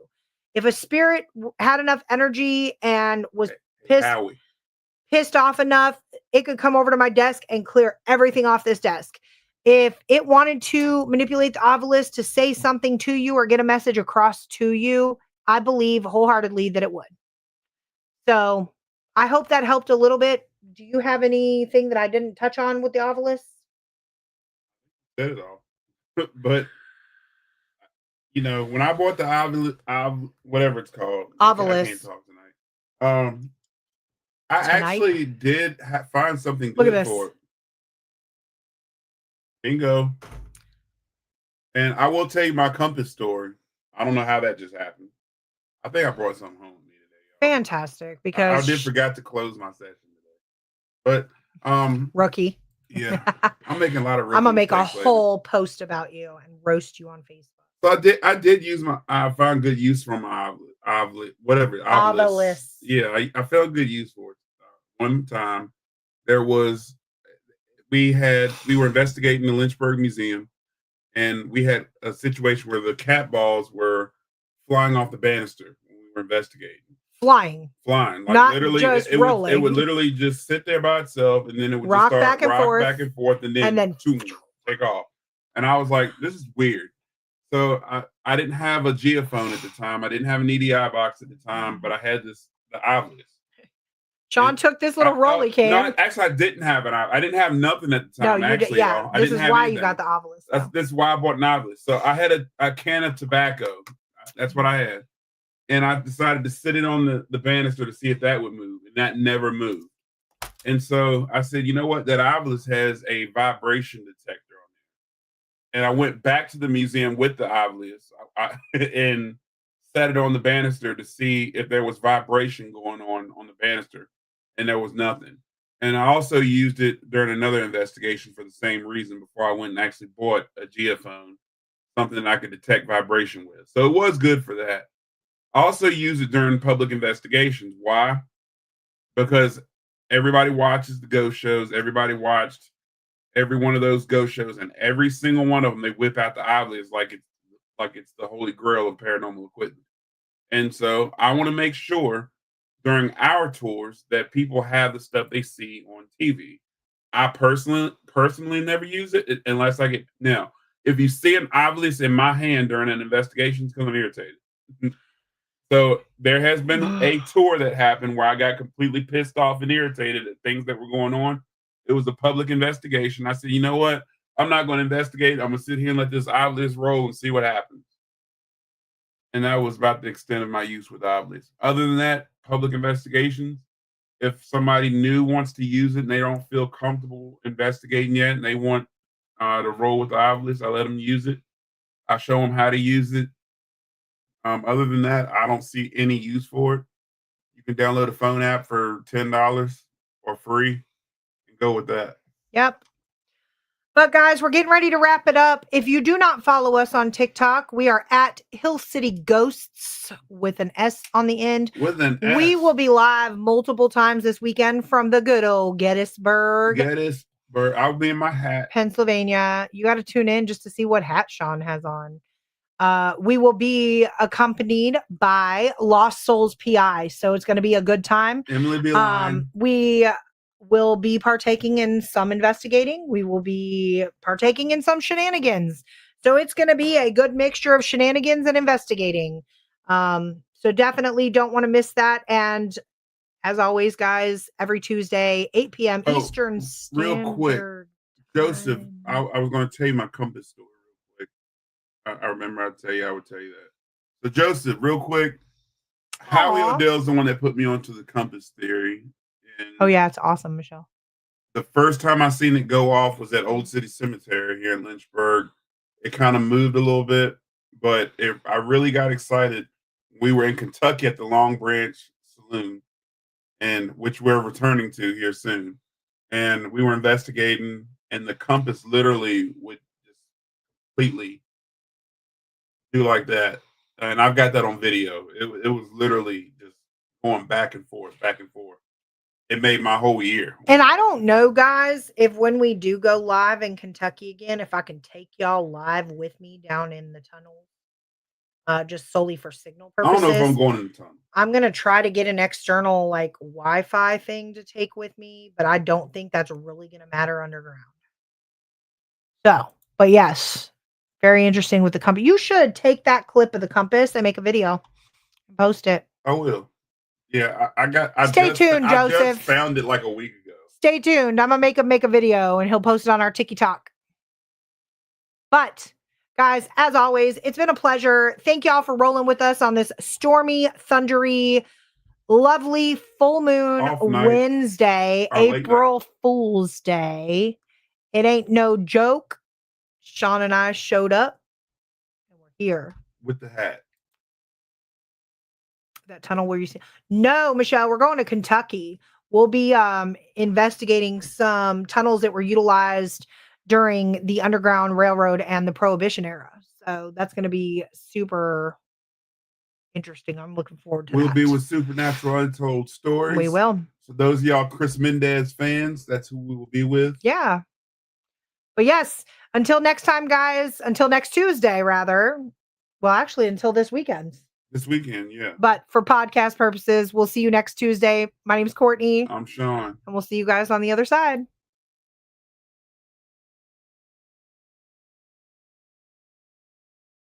If a spirit had enough energy and was pissed off enough, it could come over to my desk and clear everything off this desk. If it wanted to manipulate the obelisk to say something to you or get a message across to you, I believe wholeheartedly that it would. So I hope that helped a little bit. Do you have anything that I didn't touch on with the obelisk? Said it all. But when I bought the obelisk, whatever it's called, obelisk. I can't talk tonight. I actually did find something good for it. Bingo. And I will tell you my compass story. I don't know how that just happened. I think I brought something home with me today. Fantastic, because I did forgot to close my session today. But rookie. Yeah, I'm making a lot of. I'm gonna make a whole post about you and roast you on Facebook. So I did use I found good use for my obelisk. Yeah, I found good use for it. One time, we were investigating the Lynchburg Museum, and we had a situation where the cat balls were flying off the banister when we were investigating. Flying, like not literally, just rolling. It would literally just sit there by itself, and then it would rock just start back and forth, and then take off. And I was like, "This is weird." So I didn't have a geophone at the time. I didn't have an EDI box at the time, but I had the obelisk. Sean took this little rolly cam. No, actually, I didn't have it. I didn't have nothing at the time. No, you did. Yeah, this is why you got the obelisk. This is why I bought an obelisk. So I had a can of tobacco. That's what I had. And I decided to sit it on the banister to see if that would move, and that never moved. And so I said, you know what? That obelisk has a vibration detector on it. And I went back to the museum with the obelisk and set it on the banister to see if there was vibration going on the banister, and there was nothing. And I also used it during another investigation for the same reason before I went and actually bought a geophone, something that I could detect vibration with. So it was good for that. I also use it during public investigations. Why? Because everybody watches the ghost shows. Everybody watched every one of those ghost shows, and every single one of them, they whip out the obelisk like it's the holy grail of paranormal equipment. And so I want to make sure during our tours that people have the stuff they see on TV. I personally never use it unless I get now. If you see an obelisk in my hand during an investigation, it's going to irritate it. So there has been a tour that happened where I got completely pissed off and irritated at things that were going on. It was a public investigation. I said, you know what? I'm not going to investigate. I'm going to sit here and let this obelisk roll and see what happens. And that was about the extent of my use with obelisk. Other than that, public investigations, if somebody new wants to use it and they don't feel comfortable investigating yet and they want to roll with the obelisk, I let them use it. I show them how to use it. Other than that, I don't see any use for it. You can download a phone app for $10 or free and go with that. Yep. But guys, we're getting ready to wrap it up. If you do not follow us on TikTok, we are at Hill City Ghosts with an S on the end. With an S. We will be live multiple times this weekend from the good old Gettysburg, I'll be in my hat. Pennsylvania. You got to tune in just to see what hat Sean has on. We will be accompanied by Lost Souls PI, so it's going to be a good time. Emily Beeline. We will be partaking in some investigating. We will be partaking in some shenanigans. So it's going to be a good mixture of shenanigans and investigating. So definitely don't want to miss that. And as always, guys, every Tuesday, 8 p.m. Eastern Standard. Real quick, Joseph, I was going to tell you my compass story real quick. I remember I would tell you that. So Joseph, real quick, Howie Odell's the one that put me onto the compass theory. And oh yeah, it's awesome, Michelle. The first time I seen it go off was at Old City Cemetery here in Lynchburg. It kind of moved a little bit, but I really got excited. We were in Kentucky at the Long Branch Saloon, and which we're returning to here soon. And we were investigating, and the compass literally would just completely do like that. And I've got that on video. It was literally just going back and forth, back and forth. It made my whole year. And I don't know, guys, if when we do go live in Kentucky again, if I can take y'all live with me down in the tunnel, just solely for signal purposes. I don't know if I'm going in the tunnel. I'm going to try to get an external like Wi-Fi thing to take with me, but I don't think that's really going to matter underground. So, but yes, very interesting with the compass. You should take that clip of the compass and make a video and post it. I will. Yeah, Stay tuned, Joseph. I just found it like a week ago. Stay tuned. I'm gonna make a video and he'll post it on our TikTok. But guys, as always, it's been a pleasure. Thank y'all for rolling with us on this stormy, thundery, lovely full moon Wednesday, April Fool's Day. It ain't no joke. Sean and I showed up and we're here with the hat. That tunnel where you see. No, Michelle, we're going to Kentucky. We'll be investigating some tunnels that were utilized during the Underground Railroad and the Prohibition era. So that's going to be super interesting. I'm looking forward to that. We'll be with Supernatural Untold Stories. We will. So those of y'all Chris Mendez fans, that's who we will be with. Yeah. But yes, until next time, guys, until next Tuesday, rather. Well, actually, until this weekend. This weekend, yeah. But for podcast purposes, we'll see you next Tuesday. My name's Courtney. I'm Sean. And we'll see you guys on the other side.